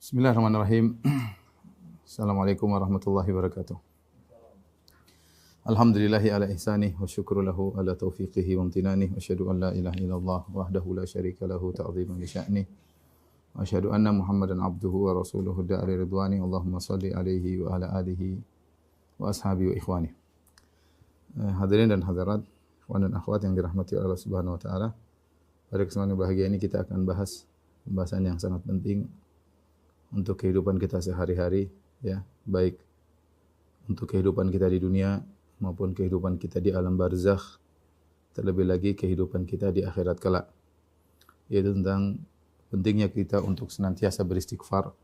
Bismillahirrahmanirrahim. Assalamualaikum warahmatullahi wabarakatuh. Alhamdulillahi ala ihsanih wa syukru lahu ala taufiqihi wa amtinanih wa asyhadu an la ilaha illallah wahdahu la syarika lahu ta'ziman li sya'nih wa asyhadu anna Muhammadan abduhu wa rasuluhu da'ali ridwani. Allahumma salli alaihi wa ala alihi wa ashabihi wa ikhwani. Hadirin dan hadirat, ikhwan dan akhwat yang dirahmati Allah Subhanahu wa taala. Pada kesempatan bahagia ini kita akan bahas pembahasan yang sangat penting untuk kehidupan kita sehari-hari, ya, baik untuk kehidupan kita di dunia maupun kehidupan kita di alam barzakh, terlebih lagi kehidupan kita di akhirat kelak, yaitu tentang pentingnya kita untuk senantiasa beristighfar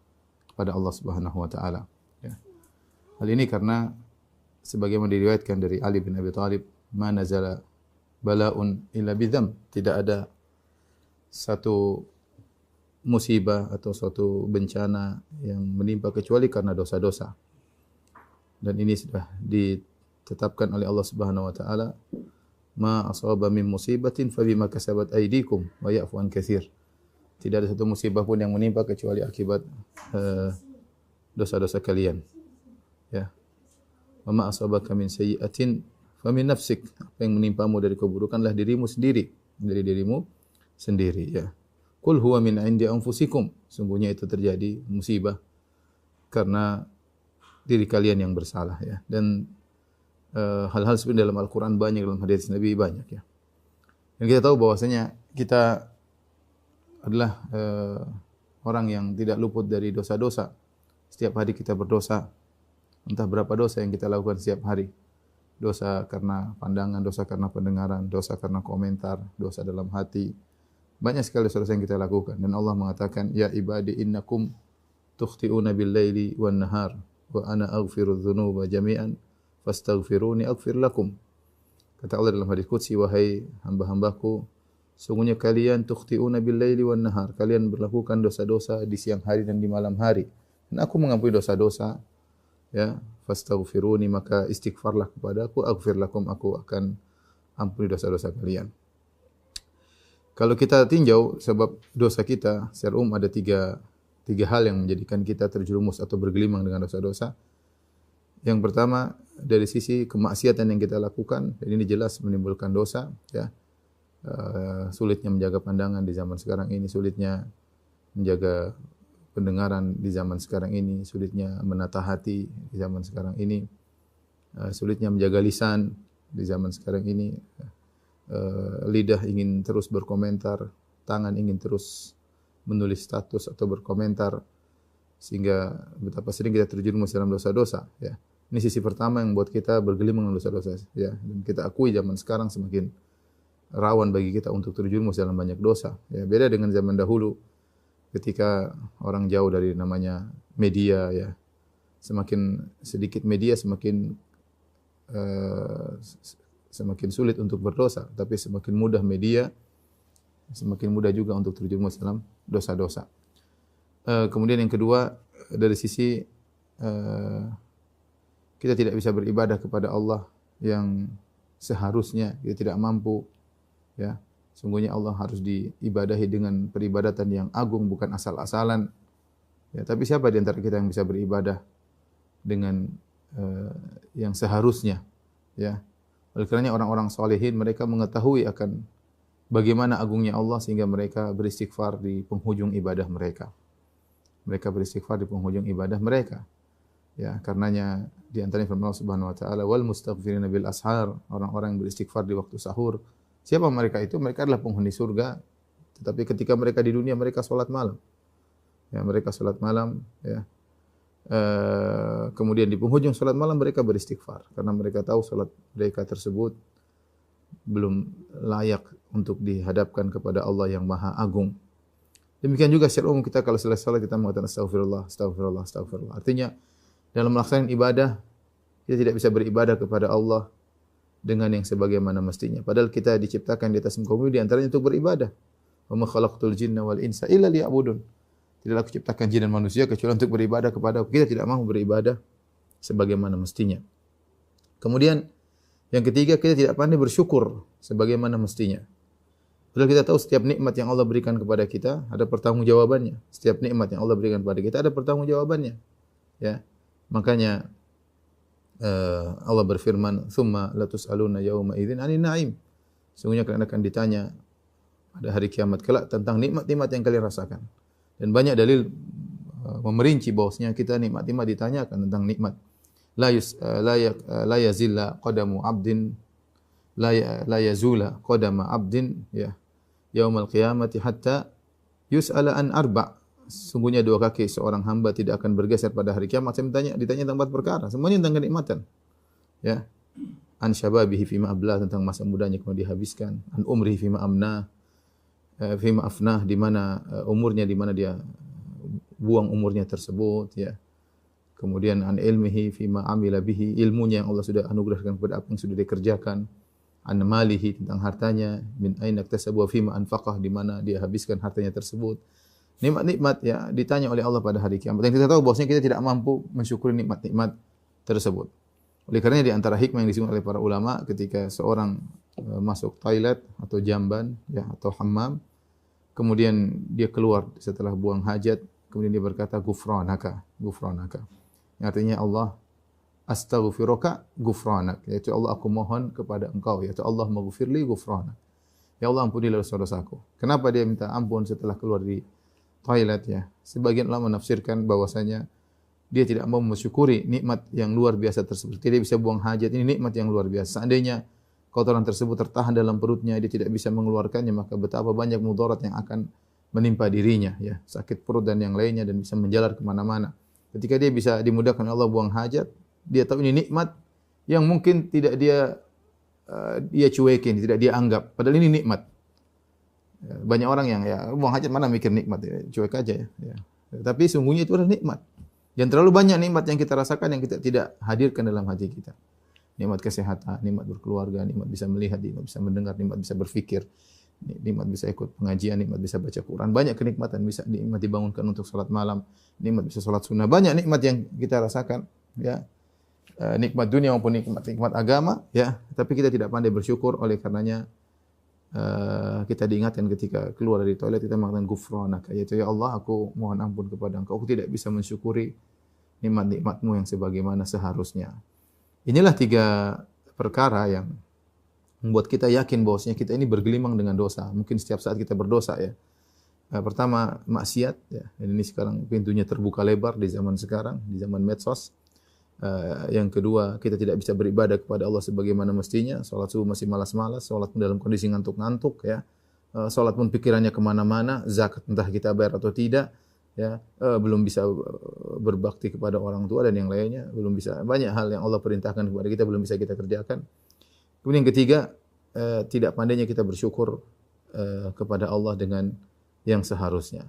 kepada Allah Subhanahu wa taala, ya. Hal ini karena sebagaimana diriwayatkan dari Ali bin Abi Thalib, "Ma nazala bala'un illa bidzam." Tidak ada satu musibah atau suatu bencana yang menimpa kecuali karena dosa-dosa. Dan ini sudah ditetapkan oleh Allah Subhanahu wa taala, "Ma asaba min musibatin fa bima kasabat aydikum wa ya'fu an katsir." Tidak ada satu musibah pun yang menimpa kecuali akibat dosa-dosa kalian. Ya. "Wa ma asabaka min sayyi'atin fa min nafsik." Apa yang menimpamu dari keburukanlah dirimu sendiri, dari dirimu sendiri, ya. "Qul huwa min 'indi anfusikum." Sungguhnya itu terjadi musibah karena diri kalian yang bersalah, ya. Dan hal-hal seperti dalam Al-Qur'an banyak, dalam hadis Nabi banyak, ya. Dan kita tahu bahwasanya kita adalah orang yang tidak luput dari dosa-dosa. Setiap hari kita berdosa. Entah berapa dosa yang kita lakukan setiap hari. Dosa karena pandangan, dosa karena pendengaran, dosa karena komentar, dosa dalam hati. Banyak sekali dosa-dosa yang kita lakukan, dan Allah mengatakan, "Ya ibadi innakum tukhti'una bil-laili wan-nahar wa ana aghfiru dzunuba jami'an fastaghfiruni aghfir lakum." Kata Allah dalam hadis qudsi, "Wahai hamba-hambaku, sungguhnya kalian tukhti'una bil-laili wan-nahar." Kalian melakukan dosa-dosa di siang hari dan di malam hari. Dan aku mengampuni dosa-dosa, ya. Fastaghfiruni, maka istighfarlah kepadaku, aghfir lakum, aku akan ampuni dosa-dosa kalian. Kalau kita tinjau sebab dosa kita, secara umum ada tiga hal yang menjadikan kita terjerumus atau bergelimang dengan dosa-dosa. Yang pertama, dari sisi kemaksiatan yang kita lakukan, dan ini jelas menimbulkan dosa, ya. Sulitnya menjaga pandangan di zaman sekarang ini, sulitnya menjaga pendengaran di zaman sekarang ini, sulitnya menata hati di zaman sekarang ini, sulitnya menjaga lisan di zaman sekarang ini. Lidah ingin terus berkomentar, tangan ingin terus menulis status atau berkomentar, sehingga betapa sering kita terjerumus dalam dosa-dosa, ya. Ini sisi pertama yang buat kita bergelimang dengan dosa-dosa, ya. Dan kita akui zaman sekarang semakin rawan bagi kita untuk terjerumus dalam banyak dosa, ya. Beda dengan zaman dahulu ketika orang jauh dari namanya media, ya. Semakin sedikit media semakin sulit untuk berdosa, tapi semakin mudah media, semakin mudah juga untuk terjerumus dalam dosa-dosa. Kemudian yang kedua, dari sisi kita tidak bisa beribadah kepada Allah yang seharusnya, kita tidak mampu, ya. Sungguhnya Allah harus diibadahi dengan peribadatan yang agung, bukan asal-asalan, ya. Tapi siapa di antara kita yang bisa beribadah dengan yang seharusnya, ya. Oleh karenanya orang-orang salihin mereka mengetahui akan bagaimana agungnya Allah sehingga mereka beristighfar di penghujung ibadah mereka. Mereka beristighfar di penghujung ibadah mereka. Ya, karenanya di antaranya firman Allah Subhanahu wa taala, "Wal mustaghfirina bil ashar." Orang-orang yang beristighfar di waktu sahur. Siapa mereka itu? Mereka adalah penghuni surga. Tetapi ketika mereka di dunia mereka salat malam. Ya, mereka salat malam, ya. Kemudian di penghujung salat malam mereka beristighfar karena mereka tahu salat mereka tersebut belum layak untuk dihadapkan kepada Allah yang Maha Agung. Demikian juga secara umum kita kalau selesai salat kita mengatakan astagfirullah, astagfirullah, astagfirullah. Artinya dalam melaksanakan ibadah kita tidak bisa beribadah kepada Allah dengan yang sebagaimana mestinya. Padahal kita diciptakan di atas muka bumi di antaranya untuk beribadah. Wa ma khalaqtul jinna wal insa illa liya'budun. Tidaklah aku ciptakan jin dan manusia kecuali untuk beribadah kepada aku. Kita tidak mau beribadah sebagaimana mestinya. Kemudian yang ketiga, kita tidak pandai bersyukur sebagaimana mestinya. Padahal kita tahu setiap nikmat yang Allah berikan kepada kita ada pertanggungjawabannya. Setiap nikmat yang Allah berikan kepada kita ada pertanggungjawabannya. Ya. Makanya Allah berfirman, "Tsumma latus'aluna yauma idzin 'anil na'im." Sungguhnya kalian akan ditanya pada hari kiamat kelak tentang nikmat-nikmat yang kalian rasakan. Dan banyak dalil memerinci bahwasanya kita nikmat-nikmat ditanyakan tentang nikmat. La yazilla qadamu 'abdin la yazula qadama 'abdin ya yaumal qiyamati hatta yus'ala an arba'. Sungguhnya dua kaki seorang hamba tidak akan bergeser pada hari kiamat. Saya ditanya tentang 4 perkara, semuanya tentang kenikmatan. Ya. An syababihi fima ablah, tentang masa mudanya kemudian dihabiskan. An umrihi fima amnah, fima afnah, di mana umurnya, di mana dia buang umurnya tersebut, ya. Kemudian an ilmihi fima amila bihi, ilmunya yang Allah sudah anugerahkan kepada apa yang sudah dikerjakan. An malihi, tentang hartanya, min aina iktasabu fima anfaqah, di mana dia habiskan hartanya tersebut. Nikmat-nikmat ya ditanya oleh Allah pada hari kiamat. Dan kita tahu bahwasanya kita tidak mampu mensyukuri nikmat-nikmat tersebut. Oleh karenanya di antara hikmah yang disebut oleh para ulama ketika seorang masuk toilet atau jamban ya atau hammam, kemudian dia keluar setelah buang hajat, kemudian dia berkata ghufranaka, ghufranaka. Yang artinya Allah astaghfiruka ghufranak, yaitu Allah aku mohon kepada engkau, yaitu Allah maghfirli ghufranak. Ya Allah ampunilah dosa-dosaku. Kenapa dia minta ampun setelah keluar di toilet ya? Sebagian ulama menafsirkan bahwasanya dia tidak mau mensyukuri nikmat yang luar biasa tersebut. Dia bisa buang hajat, ini nikmat yang luar biasa. Seandainya kotoran tersebut tertahan dalam perutnya, dia tidak bisa mengeluarkannya, maka betapa banyak mudarat yang akan menimpa dirinya ya, sakit perut dan yang lainnya, dan bisa menjalar kemana-mana. Ketika dia bisa dimudahkan Allah buang hajat, dia tahu ini nikmat yang mungkin tidak dia cuekin, tidak dia anggap. Padahal ini nikmat. Banyak orang yang ya buang hajat mana mikir nikmat, ya, cuek aja ya. Tapi sungguhnya itu adalah nikmat. Dan terlalu banyak nikmat yang kita rasakan yang kita tidak hadirkan dalam hati kita. Nikmat kesehatan, nikmat berkeluarga, nikmat bisa melihat, nikmat bisa mendengar, nikmat bisa berfikir, nikmat bisa ikut pengajian, nikmat bisa baca Quran. Banyak kenikmatan, bisa nikmat dibangunkan untuk salat malam, nikmat bisa salat sunnah. Banyak nikmat yang kita rasakan ya. Nikmat dunia maupun nikmat agama ya. Tapi kita tidak pandai bersyukur, oleh karenanya kita diingatkan ketika keluar dari toilet kita mengatakan ghufranaka, yaitu ya Allah aku mohon ampun kepada Engkau, aku tidak bisa mensyukuri nikmat-nikmat-Mu yang sebagaimana seharusnya. Inilah 3 perkara yang membuat kita yakin bahwasanya kita ini bergelimang dengan dosa. Mungkin setiap saat kita berdosa ya. Pertama maksiat ya. Dan ini sekarang pintunya terbuka lebar di zaman sekarang, di zaman medsos. Yang kedua, kita tidak bisa beribadah kepada Allah sebagaimana mestinya. Salat subuh masih malas-malas, salat pun dalam kondisi ngantuk-ngantuk ya. Salat pun pikirannya kemana-mana, zakat entah kita bayar atau tidak ya. Belum bisa berbakti kepada orang tua dan yang lainnya, belum bisa. Banyak hal yang Allah perintahkan kepada kita belum bisa kita kerjakan. Kemudian yang ketiga, tidak pandainya kita bersyukur kepada Allah dengan yang seharusnya.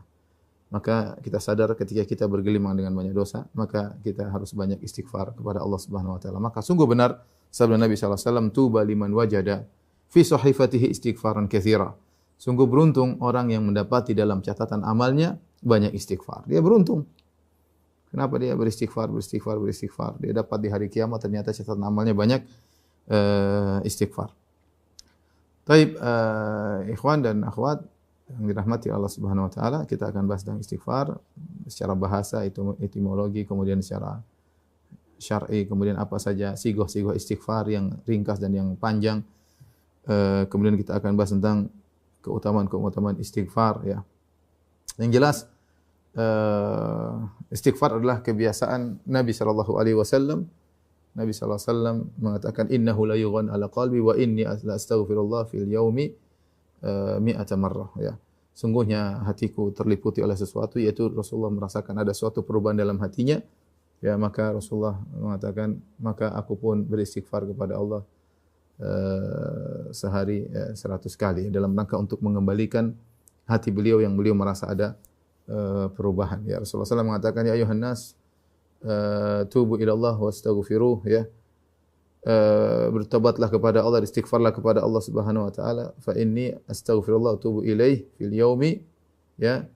Maka kita sadar ketika kita bergelimang dengan banyak dosa, maka kita harus banyak istighfar kepada Allah Subhanahu wa taala. Maka sungguh benar sabda Nabi sallallahu alaihi wasallam, "Tuba liman wajada fi sahifatihi istighfaran katsira." Sungguh beruntung orang yang mendapati dalam catatan amalnya banyak istighfar. Dia beruntung. Kenapa dia beristighfar? Dia dapat di hari kiamat ternyata catatan amalnya banyak istighfar. Taib ikhwan dan akhwat yang dirahmati Allah Subhanahu wa taala, kita akan bahas tentang istighfar secara bahasa, itu etimologi, kemudian secara syar'i, kemudian apa saja sighah-sighah istighfar yang ringkas dan yang panjang. Kemudian kita akan bahas tentang keutamaan istighfar ya. Yang jelas istighfar adalah kebiasaan Nabi sallallahu alaihi wasallam. Nabi sallallahu alaihi wasallam mengatakan innahu la yughan ala qalbi wa inni la astaghfirullah fil yaumi mi'ata marrah ya. Sungguhnya hatiku terliputi oleh sesuatu, yaitu Rasulullah merasakan ada suatu perubahan dalam hatinya ya, maka Rasulullah mengatakan maka aku pun beristighfar kepada Allah sehari 100 kali dalam rangka untuk mengembalikan hati beliau yang beliau merasa ada perubahan ya. Rasulullah SAW mengatakan ya ayuhan nas tubu ila Allah wastaghfiruh ya. Bertobatlah kepada Allah, istighfarlah kepada Allah Subhanahu wa taala, fa inni astaghfirullah wa atubu ilaih fil yaumi ya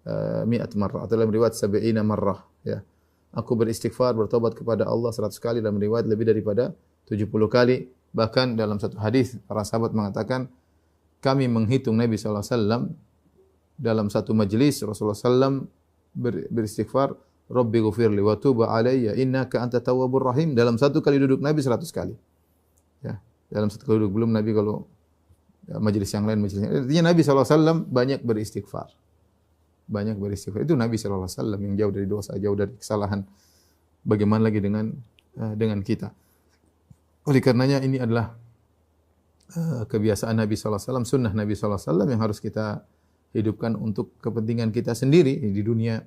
100 marrah, atau dalam riwayat 70 marrah ya. Aku beristighfar, bertobat kepada Allah 100 kali, dalam riwayat lebih daripada 70 kali. Bahkan dalam satu hadis para sahabat mengatakan kami menghitung Nabi sallallahu alaihi wasallam dalam satu majelis Rasulullah sallam beristighfar, Rabbi ghfirli wa tub alayya innaka anta tawwabur rahim. Dalam satu kali duduk Nabi 100 kali. Ya, dalam satu kali duduk. Belum Nabi kalau majelis yang lain, artinya Nabi sallallahu alaihi wasallam banyak beristighfar. Banyak beristighfar. Itu Nabi sallallahu alaihi wasallam yang jauh dari dosa, jauh dari kesalahan. Bagaimana lagi dengan kita? Oleh karenanya ini adalah kebiasaan Nabi sallallahu alaihi wasallam, sunnah Nabi sallallahu alaihi wasallam yang harus kita hidupkan untuk kepentingan kita sendiri di dunia,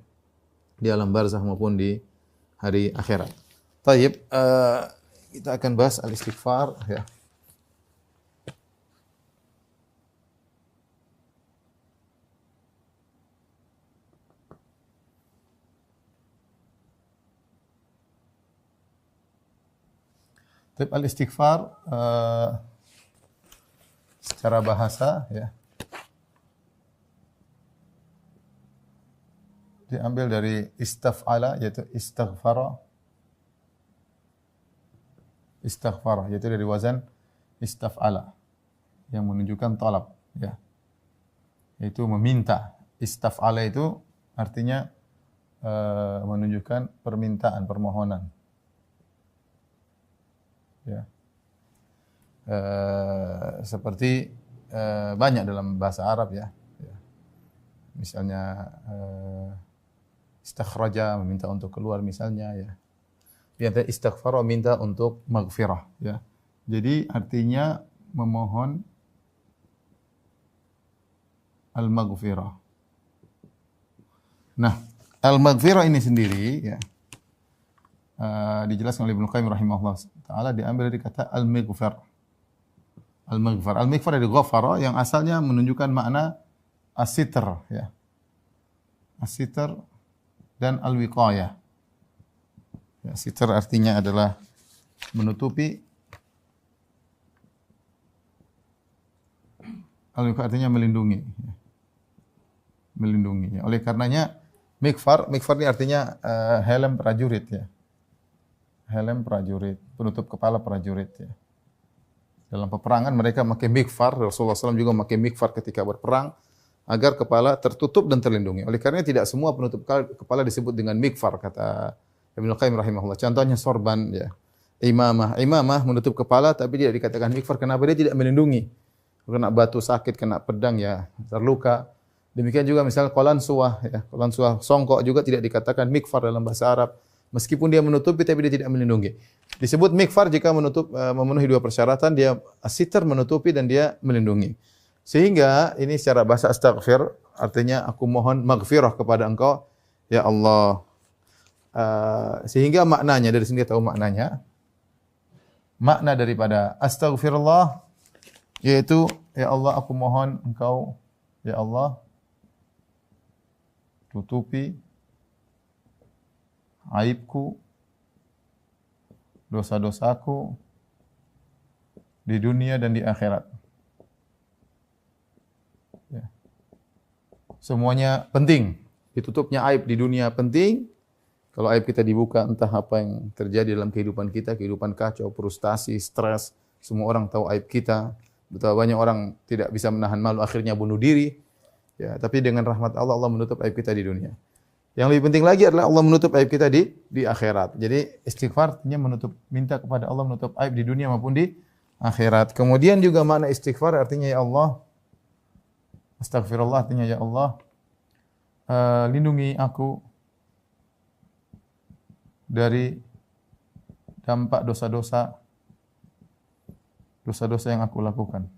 di alam barzakh maupun di hari akhirat. Taib, kita akan bahas al-istighfar ya. Taib, al-istighfar secara bahasa ya diambil dari istaf'ala, yaitu istighfara. Istighfara yaitu dari wazan istaf'ala yang menunjukkan talab ya. Yaitu meminta. Istaf'ala itu artinya menunjukkan permintaan, permohonan. Ya. Seperti banyak dalam bahasa Arab ya. Misalnya istakhraja, meminta untuk keluar misalnya ya. Yang istighfar minta untuk maghfirah ya. Jadi artinya memohon al-maghfirah. Nah, al-maghfirah ini sendiri ya dijelaskan oleh Ibnu Qayyim rahimahullah taala, diambil dari kata al-maghfar. Al-maghfar. Al-maghfar dari ghafara yang asalnya menunjukkan makna as-sitr ya. As-sitr dan al-wiqayah. Ya, sitr artinya adalah menutupi. Al-wiqayah artinya melindungi. Ya. Melindungi. Ya. Oleh karenanya mikfar ini artinya helm prajurit ya. Helm prajurit, penutup kepala prajurit ya. Dalam peperangan mereka memakai mikfar, Rasulullah SAW juga memakai mikfar ketika berperang, agar kepala tertutup dan terlindungi. Oleh karena tidak semua penutup kepala disebut dengan mikfar, kata Ibnu Qayyim rahimahullah. Contohnya sorban ya. Imamah menutup kepala tapi tidak dikatakan mikfar. Kenapa? Dia tidak melindungi. Kena batu sakit, kena pedang ya, terluka. Demikian juga misalnya qalansuwah ya. Qalansuwah songkok juga tidak dikatakan mikfar dalam bahasa Arab. Meskipun dia menutupi tapi dia tidak melindungi. Disebut mikfar jika memenuhi dua persyaratan, dia as-sitr menutupi dan dia melindungi. Sehingga ini secara bahasa astaghfir artinya aku mohon maghfirah kepada Engkau ya Allah. Sehingga maknanya, dari sini tahu maknanya. Makna daripada astaghfirullah yaitu ya Allah aku mohon Engkau ya Allah tutupi aibku, dosa-dosaku di dunia dan di akhirat. Ya. Semuanya penting. Ditutupnya aib di dunia penting. Kalau aib kita dibuka, entah apa yang terjadi dalam kehidupan kita, kehidupan kacau, frustasi, stres, semua orang tahu aib kita. Betapa banyak orang tidak bisa menahan malu, akhirnya bunuh diri. Ya, tapi dengan rahmat Allah, Allah menutup aib kita di dunia. Yang lebih penting lagi adalah Allah menutup aib kita di akhirat. Jadi istighfar artinya minta kepada Allah menutup aib di dunia maupun di akhirat. Kemudian juga makna istighfar artinya ya Allah, astagfirullah artinya ya Allah, lindungi aku dari dampak dosa-dosa yang aku lakukan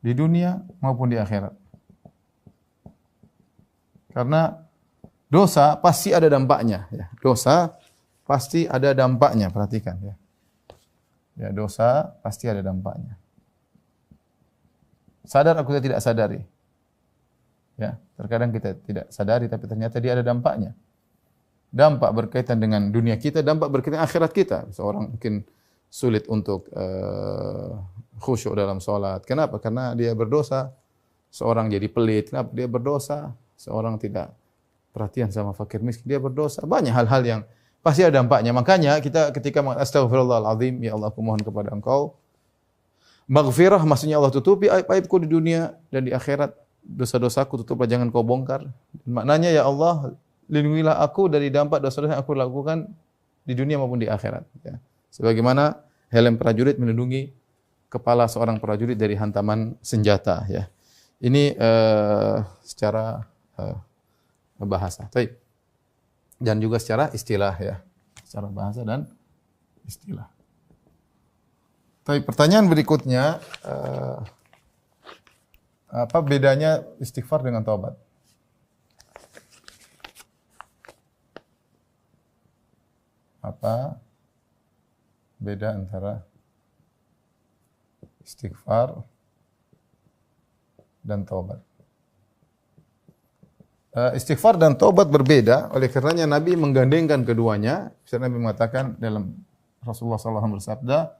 di dunia maupun di akhirat. Karena dosa pasti ada dampaknya. Ya. Dosa pasti ada dampaknya. Perhatikan ya. Ya, dosa pasti ada dampaknya. Sadar aku tidak sadari. Ya, terkadang kita tidak sadari tapi ternyata dia ada dampaknya. Dampak berkaitan dengan dunia kita, dampak berkaitan dengan akhirat kita. Seorang mungkin sulit untuk khusyuk dalam salat. Kenapa? Karena dia berdosa. Seorang jadi pelit. Kenapa? Dia berdosa. Seorang tidak perhatian sama fakir miskin, dia berdosa. Banyak hal-hal yang pasti ada dampaknya. Makanya kita ketika astagfirullahaladzim, ya Allah aku mohon kepada Engkau maghfirah, maksudnya Allah tutupi aib-aibku di dunia dan di akhirat. Dosa-dosaku tutuplah, jangan kau bongkar. Maknanya ya Allah, lindungilah aku dari dampak dosa-dosa yang aku lakukan di dunia maupun di akhirat. Ya. Sebagaimana helm prajurit melindungi kepala seorang prajurit dari hantaman senjata. Ya. Ini secara bahasa. Baik. Dan juga secara istilah ya. Secara bahasa dan istilah. Tapi pertanyaan berikutnya, apa bedanya istighfar dengan taubat? Apa beda antara istighfar dan taubat? Istighfar dan taubat berbeda, oleh karenanya Nabi menggandengkan keduanya. Misalnya Nabi mengatakan dalam Rasulullah SAW bersabda,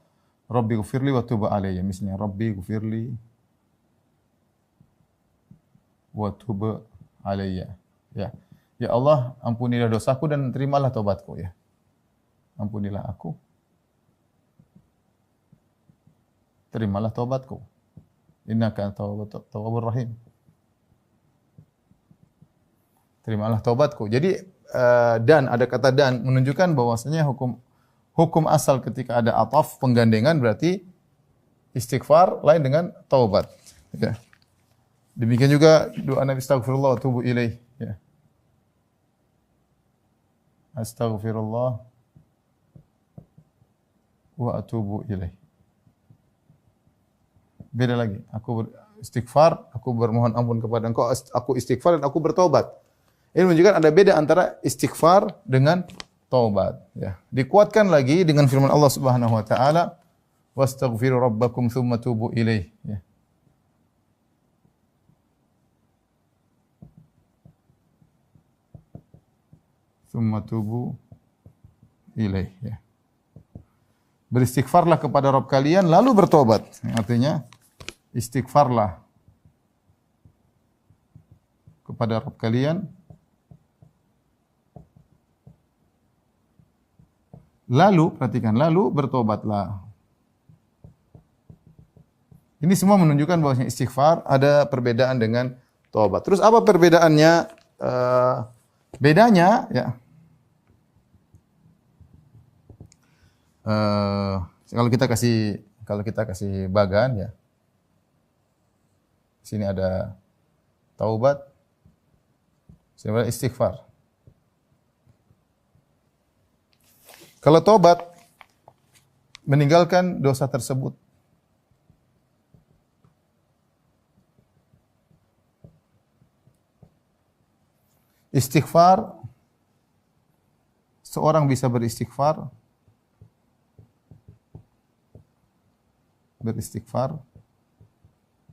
Rabbi gufirli wa tuba alayya. Misalnya, Rabbi gufirli wa tuba alayya. Ya. Ya Allah, ampunilah dosaku dan terimalah taubatku. Ya. Ampunilah aku, terimalah taubatku. Innaka tawwabur rahim. Terimalah taubatku. Jadi dan ada kata dan menunjukkan bahwasanya hukum asal ketika ada ataf penggandengan berarti istighfar lain dengan taubat. Ya. Demikian juga doa Nabi astagfirullah wa atubu ilaih. Ya. Astagfirullah wa atubu ilaih. Beda lagi. Aku istighfar, aku bermohon ampun kepada Engkau, aku istighfar dan aku bertobat. Ini menunjukkan ada beda antara istighfar dengan taubat. Ya. Dikuatkan lagi dengan firman Allah Subhanahu Wa Taala, "Wastaghfiru rabbakum tsumma tubu ilaih." Ya. Tsumma tubu ilaih. Ya. Beristighfarlah kepada Rabb kalian lalu bertobat. Artinya istighfarlah kepada Rabb kalian lalu, perhatikan, lalu bertobatlah. Ini semua menunjukkan bahwa istighfar ada perbedaan dengan taubat. Terus apa perbedaannya? Bedanya, ya. Kalau kita kasih bagan, ya. Sini ada taubat, sini ada istighfar. Kalau tobat, meninggalkan dosa tersebut. Istighfar, seorang bisa beristighfar,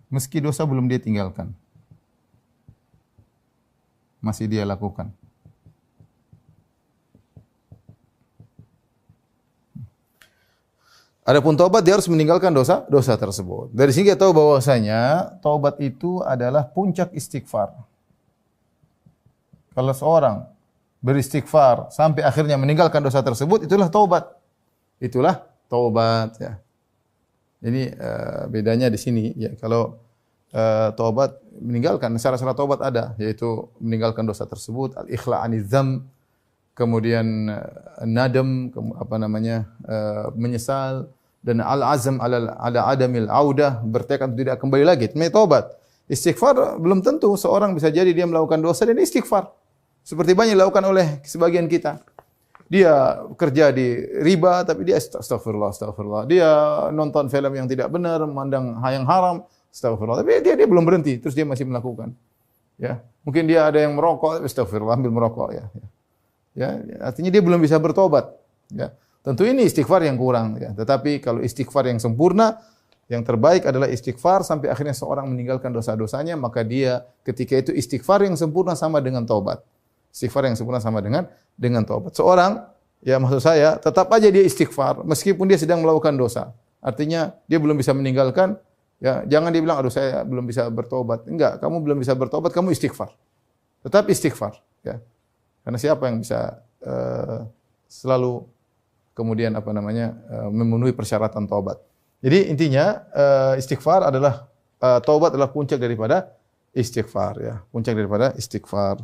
meski dosa belum dia tinggalkan. Masih dia lakukan. Adapun taubat dia harus meninggalkan dosa tersebut. Dari sini kita tahu bahwasanya taubat itu adalah puncak istighfar. Kalau seorang beristighfar sampai akhirnya meninggalkan dosa tersebut, itulah taubat. Itulah taubat, ya. Ini bedanya di sini, ya. Kalau taubat meninggalkan syarat-syarat taubat ada, yaitu meninggalkan dosa tersebut, al-ikhla' aniz-dzam, kemudian nadam, menyesal, dan al-azam ala adamil audah, bertekad tidak kembali lagi. Ini taubat. Istighfar belum tentu seorang bisa jadi dia melakukan dosa dan istighfar. Seperti banyak dilakukan oleh sebagian kita. Dia kerja di riba tapi dia astagfirullah. Dia nonton film yang tidak benar, memandang yang haram, astagfirullah. Tapi dia belum berhenti, terus dia masih melakukan. Ya, mungkin dia ada yang merokok, astagfirullah, ambil merokok, ya. Ya, artinya dia belum bisa bertobat. Ya. Tentu ini istighfar yang kurang, ya. Tetapi kalau istighfar yang sempurna, yang terbaik adalah istighfar sampai akhirnya seorang meninggalkan dosa-dosanya, maka dia ketika itu istighfar yang sempurna sama dengan taubat. Istighfar yang sempurna sama dengan taubat. Seorang, ya maksud saya, tetap aja dia istighfar meskipun dia sedang melakukan dosa. Artinya dia belum bisa meninggalkan, ya jangan dia bilang aduh saya belum bisa bertobat. Enggak, kamu belum bisa bertobat, kamu istighfar. Tetap istighfar, ya. Karena siapa yang bisa selalu kemudian memenuhi persyaratan taubat. Jadi intinya istighfar adalah taubat adalah puncak daripada istighfar ya, puncak daripada istighfar.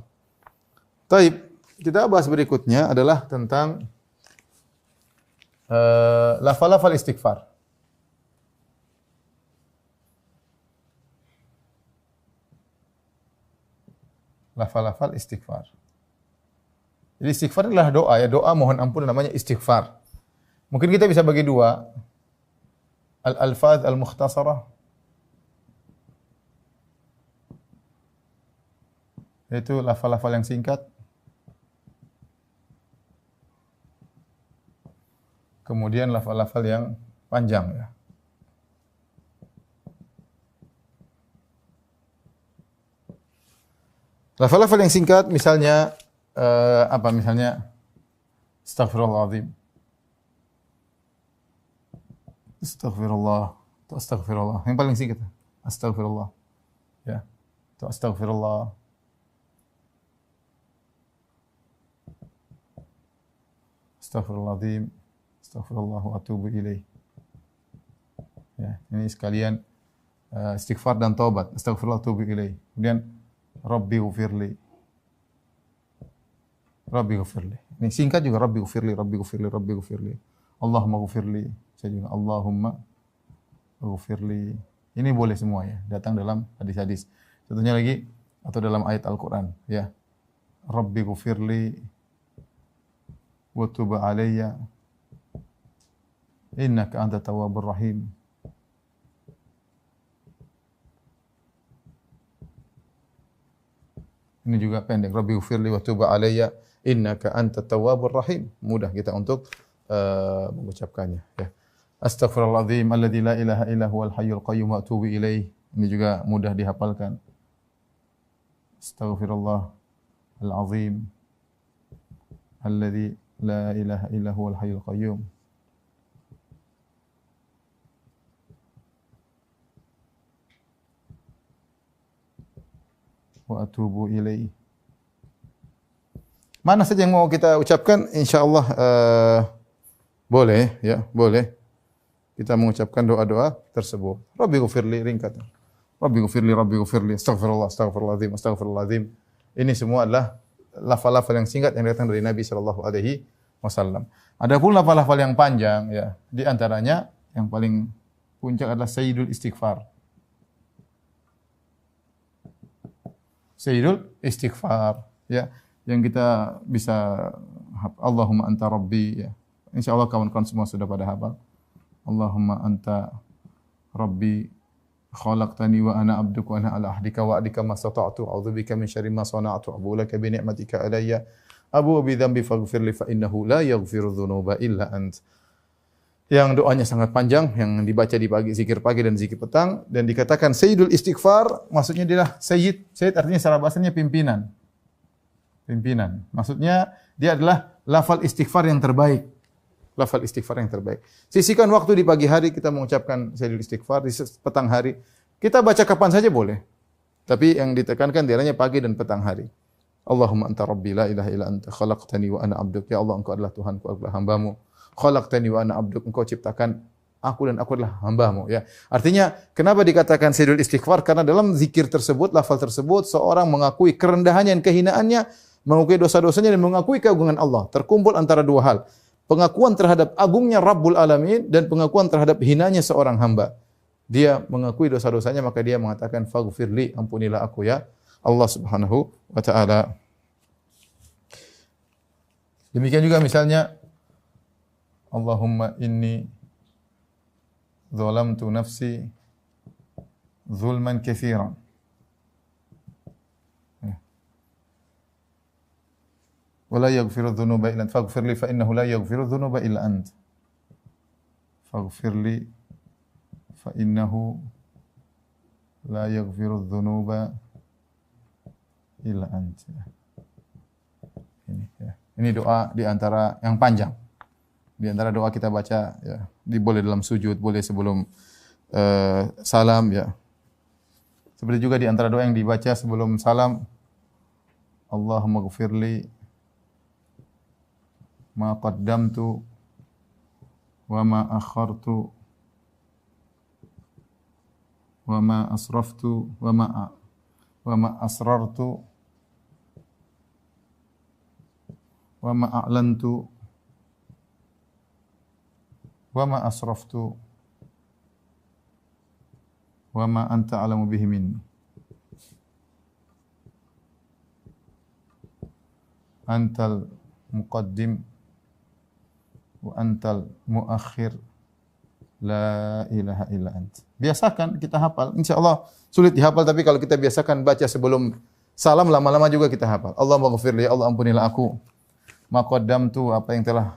Taib, kita bahas berikutnya adalah tentang lafal-lafal istighfar. Lafal-lafal istighfar. Jadi istighfar adalah doa ya, doa mohon ampun namanya istighfar. Mungkin kita bisa bagi dua. Al-alfaz al-mukhtasarah, yaitu lafal-lafal yang singkat. Kemudian lafal-lafal yang panjang ya. Lafal-lafal yang singkat misalnya misalnya astaghfirullahaladzim. Astaghfirullah, itu astaghfirullah. Yang paling singkat astaghfirullah. Ya. Itu astaghfirullah. Astaghfirullahaladzim. Astaghfirullah wa atubu ilaih. Ya, ini sekalian istighfar dan taubat. Astaghfirullah wa atubu ilaih. Kemudian Rabbi ghufirli. Rabbi ghufirli. Ini singkat juga Rabbi ghufirli, Rabbi ghufirli, Rabbi ghufirli. Allahumma ghufirli. Saya juga Allahumma ghufirli. Ini boleh semua ya, datang dalam hadis-hadis. Contohnya lagi atau dalam ayat Al-Qur'an ya. Rabbi ghufirli wa tub alayya innaka antat tawwabur rahim. Ini juga pendek. Rabbi ghufirli wa tub alayya innaka antat tawwabur rahim. Mudah kita untuk mengucapkannya ya. Astaghfirullahaladzim alladzi la ilaha illa huwal hayyul qayyum wa atubu ilaih. Ini juga mudah dihafalkan. Astaghfirullah al-azim alladzi la ilaha illa huwal hayyul qayyum. Wa atubu ilaih. Mana saja yang mau kita ucapkan insyaallah boleh ya, boleh. Kita mengucapkan doa-doa tersebut. Rabbi ghufirli ringkat. Rabbi ghufirli, astaghfirullah, astaghfirullahaladzim, astaghfirullahaladzim. Ini semua adalah lafal-lafal yang singkat yang datang dari Nabi sallallahu alaihi wasallam. Adapun lafal-lafal yang panjang ya, di antaranya yang paling puncak adalah sayyidul istighfar. Sayyidul istighfar ya, yang kita bisa Allahumma anta rabbi ya. Insyaallah kawan-kawan semua sudah pada hafal. Allahumma anta rabbi khalaqtani wa ana abduka wa ana ala ahdika wa adika ma stata'tu a'udzubika min syarri ma sana'tu abu laka bi ni'matika alayya abu bi dhanbi faghfir li fa innahu la yaghfiru dzunuba illa ant. Yang doanya sangat panjang, yang dibaca di pagi, zikir pagi dan zikir petang, dan dikatakan sayyidul istighfar, maksudnya adalah sayyid. Sayyid artinya secara bahasanya pimpinan. Pimpinan. Maksudnya dia adalah lafal istighfar yang terbaik. Lafal istighfar yang terbaik. Sisihkan waktu di pagi hari kita mengucapkan sayyidul istighfar, di petang hari kita baca kapan saja boleh. Tapi yang ditekankan diantaranya pagi dan petang hari. Allahumma anta rabbi la ilaha illa anta khalaqtani wa ana abduk. Ya Allah, engkau adalah Tuhanku, aku adalah hambamu. Khalaqtani wa ana abduk. Engkau ciptakan aku dan aku adalah hambamu ya. Artinya kenapa dikatakan sayyidul istighfar? Karena dalam zikir tersebut, lafal tersebut seorang mengakui kerendahannya dan kehinaannya, mengakui dosa-dosanya dan mengakui keagungan Allah. Terkumpul antara dua hal. Pengakuan terhadap agungnya Rabbul Alamin dan pengakuan terhadap hinanya seorang hamba. Dia mengakui dosa-dosanya maka dia mengatakan faghfirli, ampunilah aku ya Allah Subhanahu wa taala. Demikian juga misalnya Allahumma inni zalamtu nafsi zulman katsiran. ولا يغفر الذنوب إلا أنت فاغفر لي فإنه لا يغفر الذنوب إلا أنت فاغفر لي فإنه لا يغفر الذنوب إلا أنت. Ini doa di antara yang panjang. Di antara doa kita baca ya, boleh dalam sujud, boleh sebelum salam ya. Seperti juga di antara doa yang dibaca sebelum salam, Allahumma ghfirli ma qaddamtu wa ma akhartu wa ma asraftu wa ma asrartu wa ma a'lantu wa ma asraftu wa ma anta a'lamu bihi minni. Antal muqaddim wa antal muakhir, la ilaha illa ant. Biasakan kita hafal. Insyaallah sulit dihafal, tapi kalau kita biasakan baca sebelum salam, lama-lama juga kita hafal. Allahumma ghfirli, ya Allah ampunilah aku. Ma qaddamtu, apa yang telah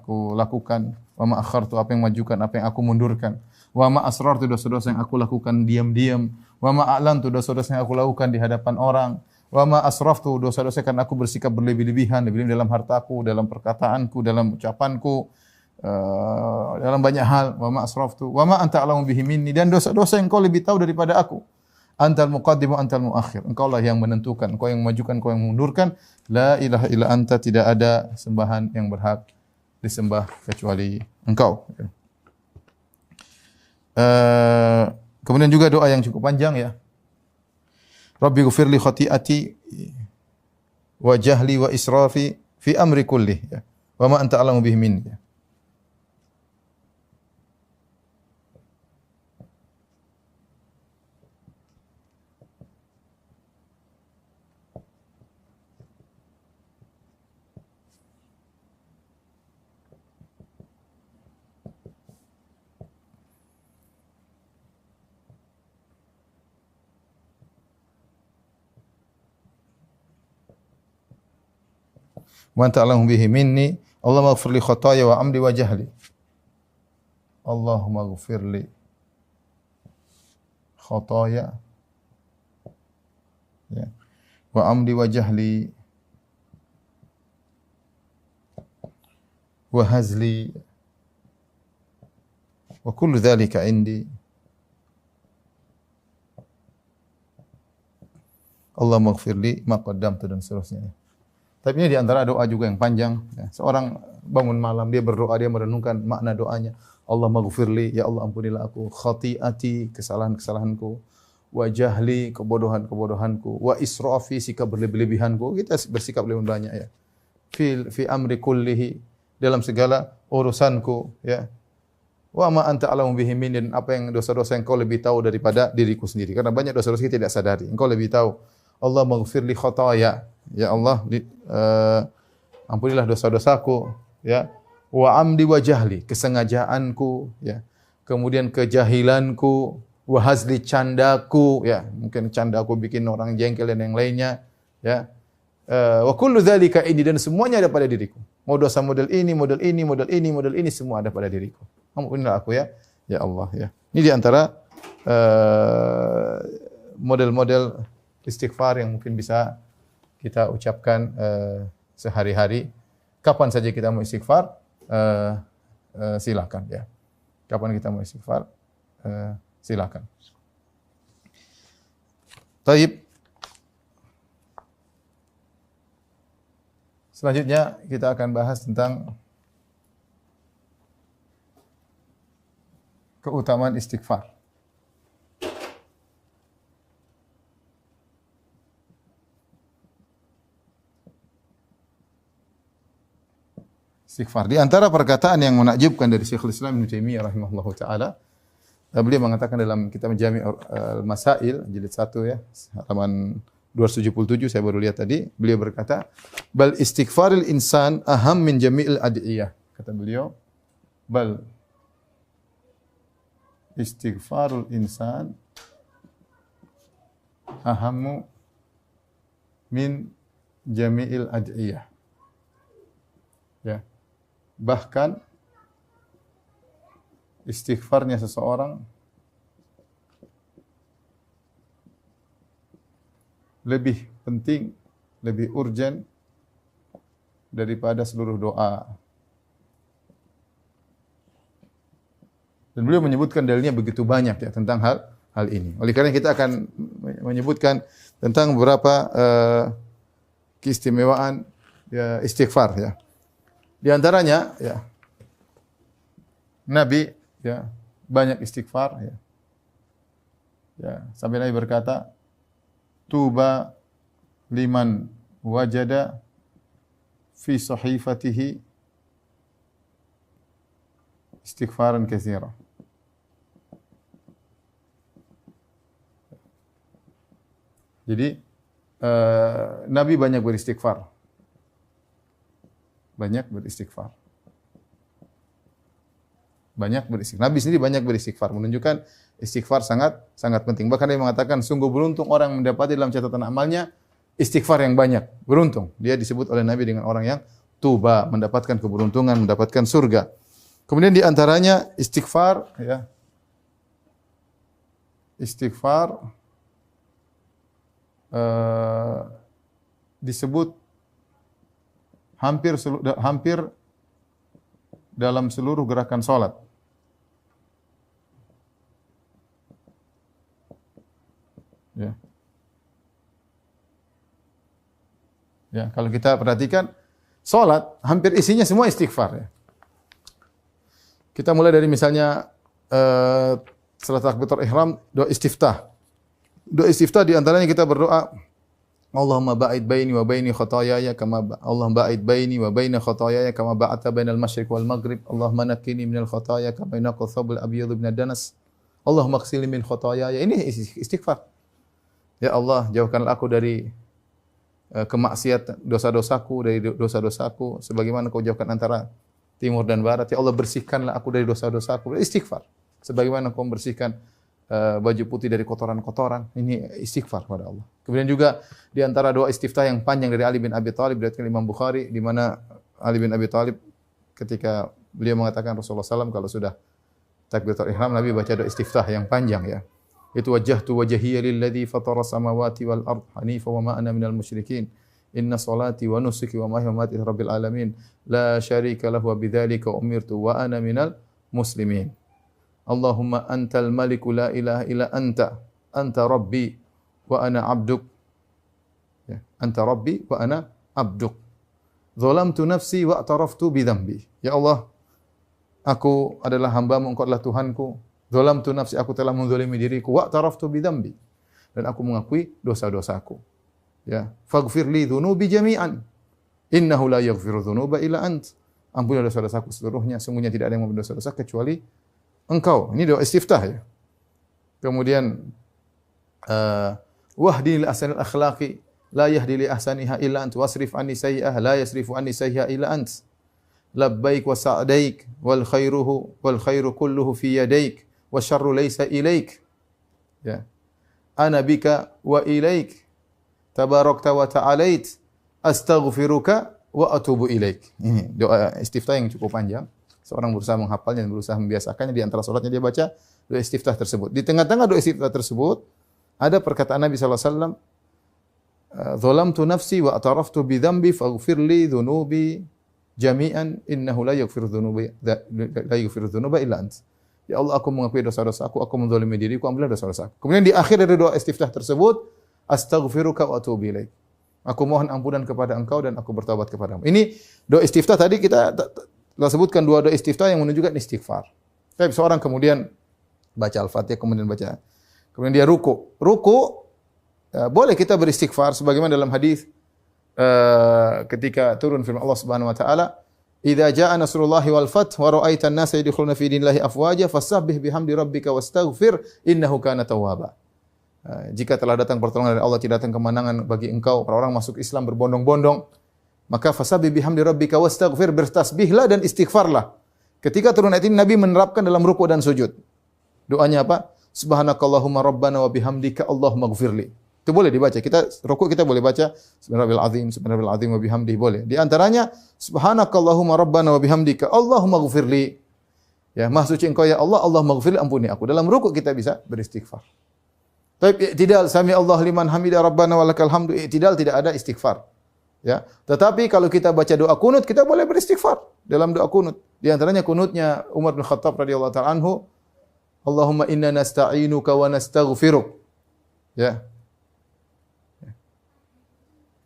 aku lakukan. Wa ma akhartu, apa yang majukan, apa yang aku mundurkan. Wa ma asrartu, dosa-dosa yang aku lakukan diam-diam. Wa ma a'lantu, dosa-dosa yang aku lakukan di hadapan orang. Wa ma asraftu, dosa-dosa karena aku bersikap berlebih-lebihan, lebih dalam hartaku, dalam perkataanku, dalam ucapanku, dalam banyak hal. Wa ma asraftu wa ma anta a'lamu bihi minni, dan dosa-dosa yang kau lebih tahu daripada aku. Antal muqaddim wa antal muakhir, engkau lah yang menentukan, engkau yang memajukan, engkau yang mengundurkan. La ilaha illa anta, tidak ada sembahan yang berhak disembah kecuali engkau. Kemudian juga doa yang cukup panjang ya. Rabbi ghfirli khati'ati wa jahli wa israfi fi amri kulli, ya. Wa ma anta a'lamu bihi minni. Wa anta a'lamu bihi minni. Allahumma ighfir li khataaya wa amdi wa jahli. Allahumma ighfir li khataaya, ya, wa amdi wa jahli wa hazli wa kullu dhalika indi. Allahumma ighfir li ma qaddamtu, dan seterusnya. Tapi ini di antara doa juga yang panjang. Ya. Seorang bangun malam, dia berdoa, dia merenungkan makna doanya. Allahumma ghfirli, ya Allah ampunilah aku. Khati'ati, kesalahan-kesalahanku. Wa jahli, kebodohan-kebodohanku. Wa israfi, sikap berlebih-lebihanku. Kita bersikap lebih banyak ya. Fi amri kullihi, dalam segala urusanku. Ya. Wa ma anta a'lamu bihi min, dan apa yang dosa-dosa yang kau lebih tahu daripada diriku sendiri. Karena banyak dosa-dosa kita tidak sadari. Engkau lebih tahu. Allahumma ghfirli khataaya, ya Allah, ampunilah dosa-dosaku, ya. Wa amdi wa jahli, kesengajaanku, ya. Kemudian kejahilanku, wa hazli, candaku, ya. Mungkin candaku bikin orang jengkel dan yang lainnya, ya. Wa kullu dzalika indi, dan semuanya ada pada diriku. Mau dosa model ini, model ini, model ini, model ini, semua ada pada diriku. Ampunilah aku ya, ya Allah, ya. Ini di antara model-model istighfar yang mungkin bisa kita ucapkan sehari-hari. Kapan saja kita mau istighfar, silakan ya. Kapan kita mau istighfar, silakan. Taib. Selanjutnya kita akan bahas tentang keutamaan istighfar. Istighfar. Di antara perkataan yang menakjubkan dari Syekhul Islam Ibnu Taimiyah rahimahullahu taala, beliau mengatakan dalam kitab Jami' al-Masail jilid 1 ya, halaman 277 saya baru lihat tadi, beliau berkata, "Bal istighfaril insan aham min jami'il ad'iyah." Kata beliau, "Bal istighfarul insan ahammu min jami'il ad'iyah." Ya. Bahkan istighfarnya seseorang lebih penting, lebih urgent daripada seluruh doa. Dan beliau menyebutkan dalilnya begitu banyak ya tentang hal ini. Oleh karena kita akan menyebutkan tentang beberapa keistimewaan ya, istighfar ya. Di antaranya ya Nabi ya banyak istighfar ya. Ya, sampai Nabi berkata, "Tuba liman wajada fi sahifatihi istighfaran katsira." Jadi Nabi banyak beristighfar. Banyak beristighfar. Banyak beristighfar. Nabi sendiri banyak beristighfar, menunjukkan istighfar sangat sangat penting. Bahkan dia mengatakan sungguh beruntung orang yang mendapati dalam catatan amalnya istighfar yang banyak. Beruntung. Dia disebut oleh Nabi dengan orang yang tuba, mendapatkan keberuntungan, mendapatkan surga. Kemudian di antaranya istighfar ya. Istighfar disebut hampir dalam seluruh gerakan salat. Ya. Ya, kalau kita perhatikan salat hampir isinya semua istighfar ya. Kita mulai dari misalnya setelah takbiratul ihram doa istiftah. Doa istiftah di antaranya kita berdoa Allahumma ba'id baini wa baini khataayaya kama Allahumma ba'id baini wa baina khataayaya kama ba'adta bainal masyriq wal maghrib. Allahumma naqqini minal khataaya kama yunqqa thawbul abyadu minad danas. Allahumma ighsilni min khataayaya. Ini istighfar. Ya Allah, jauhkanlah aku dari kemaksiatan, dosa-dosaku, dari dosa-dosaku sebagaimana Kau jauhkan antara timur dan barat. Ya Allah, bersihkanlah aku dari dosa-dosaku. Istighfar. Sebagaimana Kau membersihkan baju putih dari kotoran-kotoran. Ini istighfar kepada Allah. Kemudian juga di antara doa istiftah yang panjang dari Ali bin Abi Thalib diriwayatkan Imam Bukhari, di mana Ali bin Abi Thalib ketika beliau mengatakan Rasulullah SAW kalau sudah takbiratul ihram Nabi baca doa istiftah yang panjang ya. Itu wajjahtu wajhiya lilladzi fatara samawati wal ard hanifa wa ma ana minal musyrikin. Inna salati wa nusuki wa mahyaya wa mamati rabbil alamin la syarika lahu wa bidzalika umirtu wa ana minal muslimin. Allahumma antal maliku la ilaha illa anta rabbi wa ana abduk. Ya, anta rabbi wa ana abduk. Zalamtu nafsi wa ataraftu bi dzambi. Ya Allah, aku adalah hamba-Mu, Engkau adalah Tuhanku. Zalamtu nafsi, aku telah menzalimi diriku, wa ataraftu bi dzambi. Dan aku mengakui dosa-dosaku. Ya, faghfir li dzunubi jami'an. Innahu la yaghfiru dzunuba illa ant. Ampunilah dosa-dosaku seluruhnya, sungguhnya tidak ada yang mengampuni dosa-dosa kecuali Engkau. Ini doa istiftah ya. Kemudian wahdi li ahsanil akhlaqi la yahdi li ahsaniha illa ant wasrif anni sayyi'ah la yasrifu anni sayyi'ah illa ant. Labbaik wa sa'daik wal khairu kulluhu fi yadaik wa syarru laysa ilaik. Ya. Ana bika wa ilaik. Tabarakta wa ta'alait. Astaghfiruka wa atubu ilaik. Ini doa istiftah yang cukup panjang. Seorang berusaha menghafalnya dan berusaha membiasakannya, di antara salatnya dia baca doa istiftah tersebut. Di tengah-tengah doa istiftah tersebut ada perkataan Nabi sallallahu alaihi wasallam, "Zalamtu nafsi wa ataraftu bi dzambi faghfir li dzunubi jami'an innahu la yaghfiru dzunuba illa ant." Ya Allah, aku mengakui dosa-dosaku, aku menzalimi diriku, ampunilah dosa-dosaku. Kemudian di akhir dari doa istiftah tersebut, "Astaghfiruka wa atubu ilaik." Aku mohon ampunan kepada Engkau dan aku bertaubat kepadamu. Ini doa istiftah tadi kita sebutkan dua doa istiftah yang menunjukkan istighfar. Tapi seorang kemudian baca Al-Fatihah, kemudian dia ruku. Ruku boleh kita beristighfar sebagaimana dalam hadis ketika turun firman Allah Subhanahu wa taala, "Idza jaa nasrullahi wal fath wa ra'aita an-nasa yadkhuluna fi dinillahi afwaja fasabbih bihamdi rabbika wastaghfir innahu kana tawwaba." Jika telah datang pertolongan dari Allah, tidak datang kemenangan bagi engkau, orang-orang masuk Islam berbondong-bondong, maka fasabbih bihamdi rabbika wastaghfir, bertasbihlah dan istighfarlah. Ketika turun ayat ini Nabi menerapkan dalam ruku dan sujud. Doanya apa? Subhanakallahumma rabbana wa bihamdika Allahumma ighfirli. Itu boleh dibaca. Kita ruku kita boleh baca subhanallahil azim wa bihamdihi boleh. Di antaranya subhanakallahumma rabbana wa bihamdika Allahumma ighfirli. Ya, Maha suci Engkau ya Allah, Allahumma ighfirli, ampuni aku. Dalam ruku kita bisa beristighfar. Tapi i'tidal sami Allah liman hamida rabbana walakal hamdu, i'tidal tidak ada istighfar. Ya, tetapi kalau kita baca doa kunut, kita boleh beristighfar dalam doa kunut. Di antaranya kunutnya Umar bin Khattab radhiyallahu ta'ala anhu, Allahumma inna nasta'inuka wa nastaghfiruk. Ya.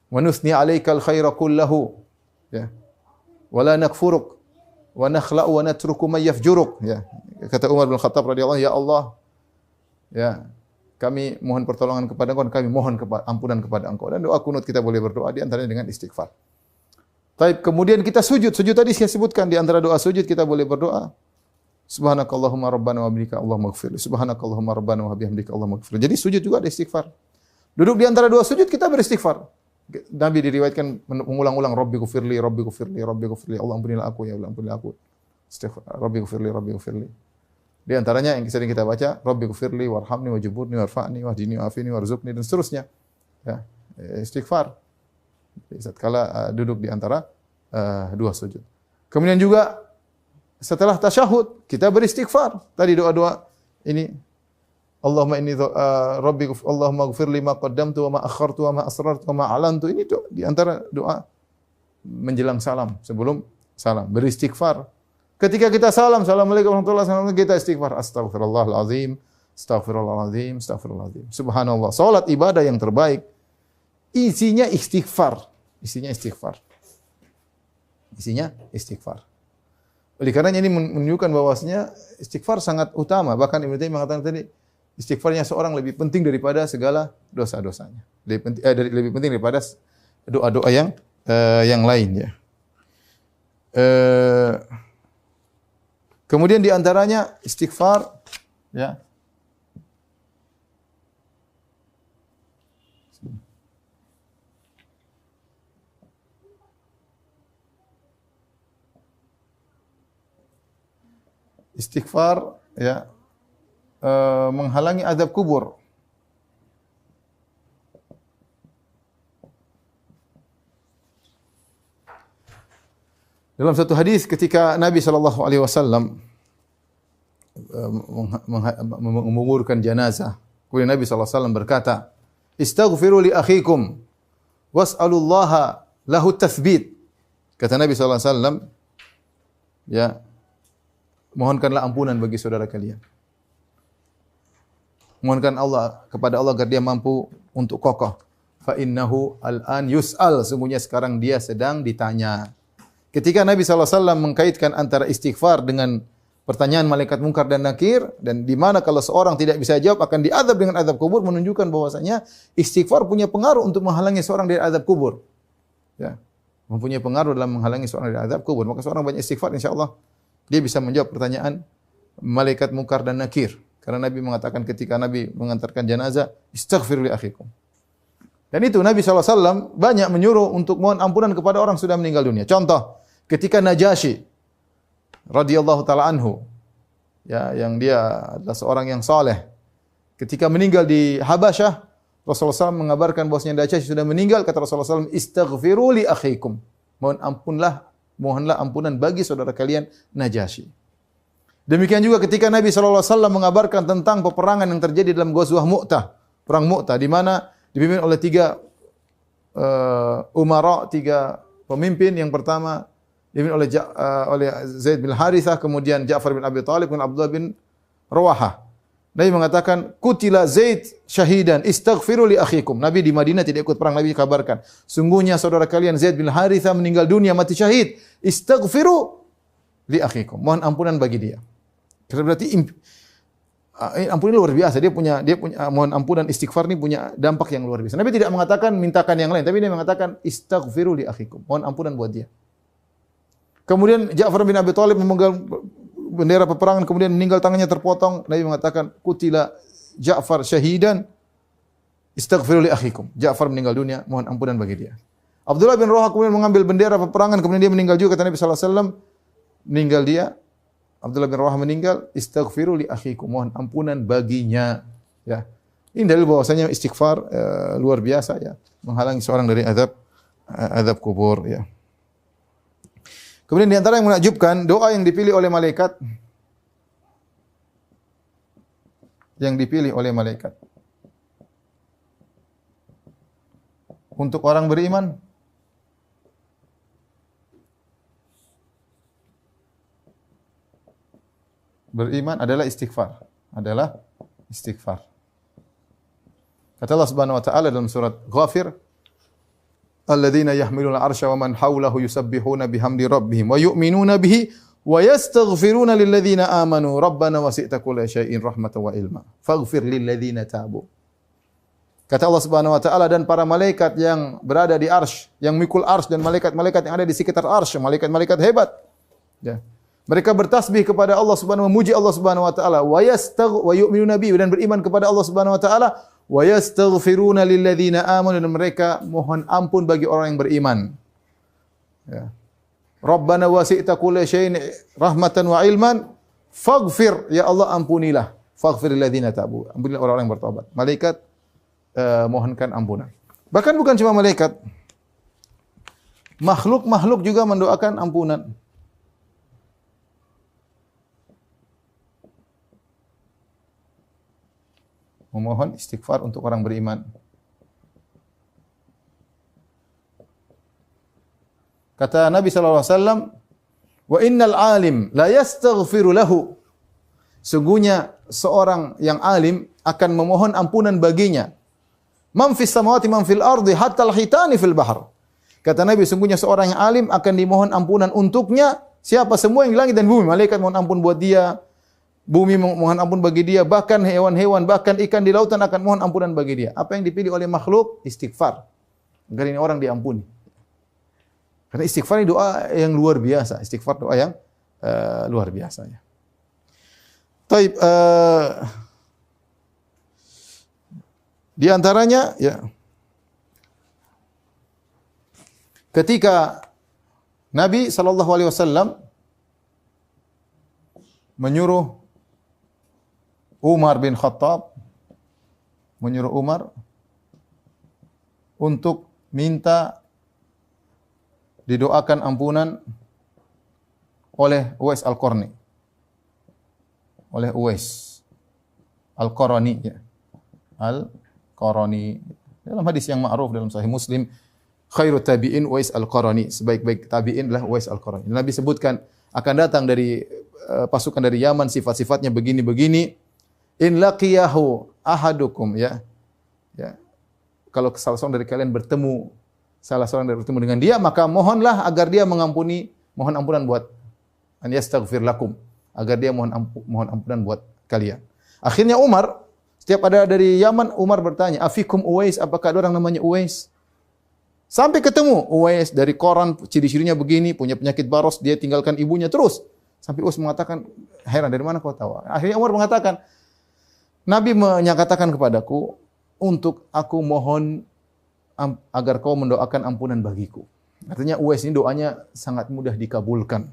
Wa nusni 'alaikal khaira kullahu. Ya. wa la nakfuruk wa nakhla'u wa natruku man yafjuruk. Ya. Kata Umar bin Khattab radhiyallahu, ya Allah, ya, kami mohon pertolongan kepada Engkau, kami mohon ampunan kepada Engkau. Dan doa kunut kita boleh berdoa di antaranya dengan istighfar. Baik, kemudian kita sujud. Sujud tadi saya sebutkan di antara doa sujud kita boleh berdoa. Subhanakallahumma rabbana wa bihamdika Allahumma ighfir. Subhanakallahumma rabbana wa bihamdika Allahumma ighfir. Jadi sujud juga ada istighfar. Duduk di antara dua sujud kita beristighfar. Nabi diriwayatkan mengulang-ulang Rabbighfirli, Rabbighfirli, Rabbighfirli. Allah ampunilah aku, ya Allah ampunilah aku. Istighfar. Rabbighfirli, Rabbighfirli. Di antaranya yang sering kita baca, Rabbighfirli warhamni wajburni warfa'ni wahdini wa'afini warzuqni, dan seterusnya. Ya, istighfar. Saat kala duduk di antara dua sujud. Kemudian juga setelah tasyahud kita beristighfar. Tadi doa-doa ini, Allahumma inni rabbi Allahumma ighfir li ma qaddamtu wa ma akhartu wa ma asrartu wa ma alantu. Ini di antara doa menjelang salam, sebelum salam beristighfar. Ketika kita salam, assalamualaikum warahmatullahi wabarakatuh, kita istighfar, astaghfirullahalazim, astaghfirullahalazim, astaghfirullahalazim. Subhanallah. Salat ibadah yang terbaik isinya istighfar. Isinya istighfar. Isinya istighfar. Oleh karena ini menunjukkan bahwasanya istighfar sangat utama. Bahkan Ibnu Taimiyah mengatakan tadi, istighfarnya seorang lebih penting daripada segala dosa-dosanya. Lebih penting daripada doa-doa yang lain, ya. Kemudian di antaranya istighfar, ya. Istighfar, ya, menghalangi azab kubur. Dalam satu hadis ketika Nabi SAW menguburkan jenazah, kemudian Nabi SAW berkata, "Istaghfiru li akhikum was'alullaha lahu tathbit." Kata Nabi SAW, ya, mohonkanlah ampunan bagi saudara kalian. Mohonkan kepada Allah agar dia mampu untuk kokoh. Fa innahu al-an yus'al, sungguhnya sekarang dia sedang ditanya. Ketika Nabi SAW mengkaitkan antara istighfar dengan pertanyaan malaikat mungkar dan nakir, dan di mana kalau seorang tidak bisa jawab akan diazab dengan azab kubur, menunjukkan bahwasanya istighfar punya pengaruh untuk menghalangi seorang dari azab kubur. Ya, mempunyai pengaruh dalam menghalangi seorang dari azab kubur. Maka seorang banyak istighfar, insyaallah dia bisa menjawab pertanyaan malaikat mungkar dan nakir. Karena Nabi mengatakan ketika Nabi mengantarkan jenazah, istaghfir li akhikum. Dan itu Nabi SAW banyak menyuruh untuk mohon ampunan kepada orang sudah meninggal dunia. Contoh, ketika Najasyi radhiyallahu taala anhu, ya, yang dia adalah seorang yang saleh, ketika meninggal di Habasyah, Rasulullah SAW mengabarkan bahwasanya Najasyi sudah meninggal. Kata Rasulullah SAW, istaghfiru li akhikum. Mohonlah ampunan bagi saudara kalian Najasyi. Demikian juga ketika Nabi SAW mengabarkan tentang peperangan yang terjadi dalam Ghazwah Mu'tah, perang Mu'tah, di mana dipimpin oleh tiga pemimpin. Yang pertama dipimpin oleh Zaid bin Harithah, kemudian Ja'far bin Abi Thalib, dan Abdullah bin Rawahah. Nabi mengatakan, "Qutila Zaid syahidan, istaghfiru li akhikum." Nabi di Madinah tidak ikut perang. Nabi kabarkan, sungguhnya saudara kalian Zaid bin Harithah meninggal dunia, mati syahid. Istaghfiru li akhikum. Mohon ampunan bagi dia. Berarti ampunan luar biasa. Dia punya mohon ampunan, istighfar ini punya dampak yang luar biasa. Nabi tidak mengatakan mintakan yang lain, tapi dia mengatakan istaghfiru li akhikum. Mohon ampunan buat dia. Kemudian Ja'far bin Abi Thalib memegang bendera peperangan, kemudian meninggal, tangannya terpotong. Nabi mengatakan, "Qutila Ja'far syahidan, istaghfiru li akhikum." Ja'far meninggal dunia, mohon ampunan bagi dia. Abdullah bin Rawahah kemudian mengambil bendera peperangan, kemudian dia meninggal juga. Kata Nabi sallallahu alaihi wasallam, meninggal dia, Abdullah bin Rawahah meninggal, istaghfiru li akhikum, mohon ampunan baginya. Ya. Ini dalil bahwasanya istighfar luar biasa, ya, menghalangi seorang dari azab kubur, ya. Kemudian di antara yang menakjubkan, doa yang dipilih oleh malaikat, untuk orang beriman, adalah istighfar. Kata Allah Subhanahu wa taala dalam surat Ghafir, alladzina yahmiluna arsya wa man hawlahu yusabbihuna bihamdi rabbihim wa yu'minuna bihi wa yastaghfiruna lilladzina amanu rabbana wasi'ta kulla syai'in rahmatan wa ilma faghfir lilladzina tabu. Kata Allah Subhanahu wa taala, dan para malaikat yang berada di arsy, yang mikul arsy, dan malaikat-malaikat yang ada di sekitar arsy, malaikat-malaikat hebat. Ya. Mereka bertasbih kepada Allah Subhanahu wa taala, memuji Allah Subhanahu wa taala, wa yu'minuna bihi, dan beriman kepada Allah Subhanahu wa taala, wa yastaghfiruna lilladzina amanu, dan mereka mohon ampun bagi orang yang beriman. Ya. Rabbana wasi'ta kulla syai'in rahmatan wa ilman faghfir, ya Allah ampunilah, faghfir lilladzina tabu, ampunilah orang-orang yang bertobat. Malaikat mohonkan ampunan. Bahkan bukan cuma malaikat, makhluk-makhluk juga mendoakan ampunan. Memohon istighfar untuk orang beriman. Kata Nabi sallallahu alaihi wasallam, "Wa innal alim la yastaghfiru lahu." Sungguhnya seorang yang alim akan memohon ampunan baginya. Man fis samawati man fil ardi hatta al-hitani fil bahr. Kata Nabi, sungguhnya seorang yang alim akan dimohon ampunan untuknya siapa semua yang di langit dan bumi. Malaikat mohon ampun buat dia, bumi mohon ampun bagi dia, bahkan hewan-hewan, bahkan ikan di lautan akan mohon ampunan bagi dia. Apa yang dipilih oleh makhluk? Istighfar. Agar ini orang diampuni. Karena istighfar ini doa yang luar biasa. Istighfar doa yang luar biasa. Ya. Taib, di antaranya, ya, ketika Nabi SAW menyuruh Umar bin Khattab, menyuruh Umar untuk minta didoakan ampunan oleh Uwais Al-Qarni. Oleh Uwais Al-Qarni, ya. Al-Qarni. Dalam hadis yang ma'ruf dalam Sahih Muslim, khairut tabi'in Uwais Al-Qarni. Sebaik-baik tabi'in adalah Uwais Al-Qarni. Nabi sebutkan akan datang dari pasukan dari Yaman, sifat-sifatnya begini-begini. In laqiyahu ahadukum, ya. Ya. Kalau salah seorang dari kalian bertemu dengan dia, maka mohonlah agar dia mengampuni, mohon ampunan buat an yastaghfir lakum, agar dia mohon ampunan buat kalian. Akhirnya Umar, setiap ada dari Yaman, Umar bertanya, "Afikum Uwais, apakah ada orang namanya Uwais?" Sampai ketemu Uwais dari koran, ciri-cirinya begini, punya penyakit baros, dia tinggalkan ibunya terus. Sampai Uwais mengatakan, "Heran, dari mana kau tahu?" Akhirnya Umar mengatakan, "Nabi menyatakan kepadaku untuk aku mohon agar kau mendoakan ampunan bagiku." Artinya Uwais ini doanya sangat mudah dikabulkan.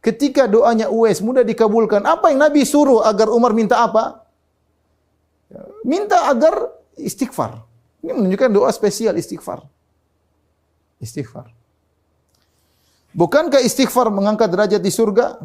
Ketika doanya Uwais mudah dikabulkan, apa yang Nabi suruh agar Umar minta apa? Minta agar istighfar. Ini menunjukkan doa spesial istighfar. Istighfar. Bukankah istighfar mengangkat derajat di surga?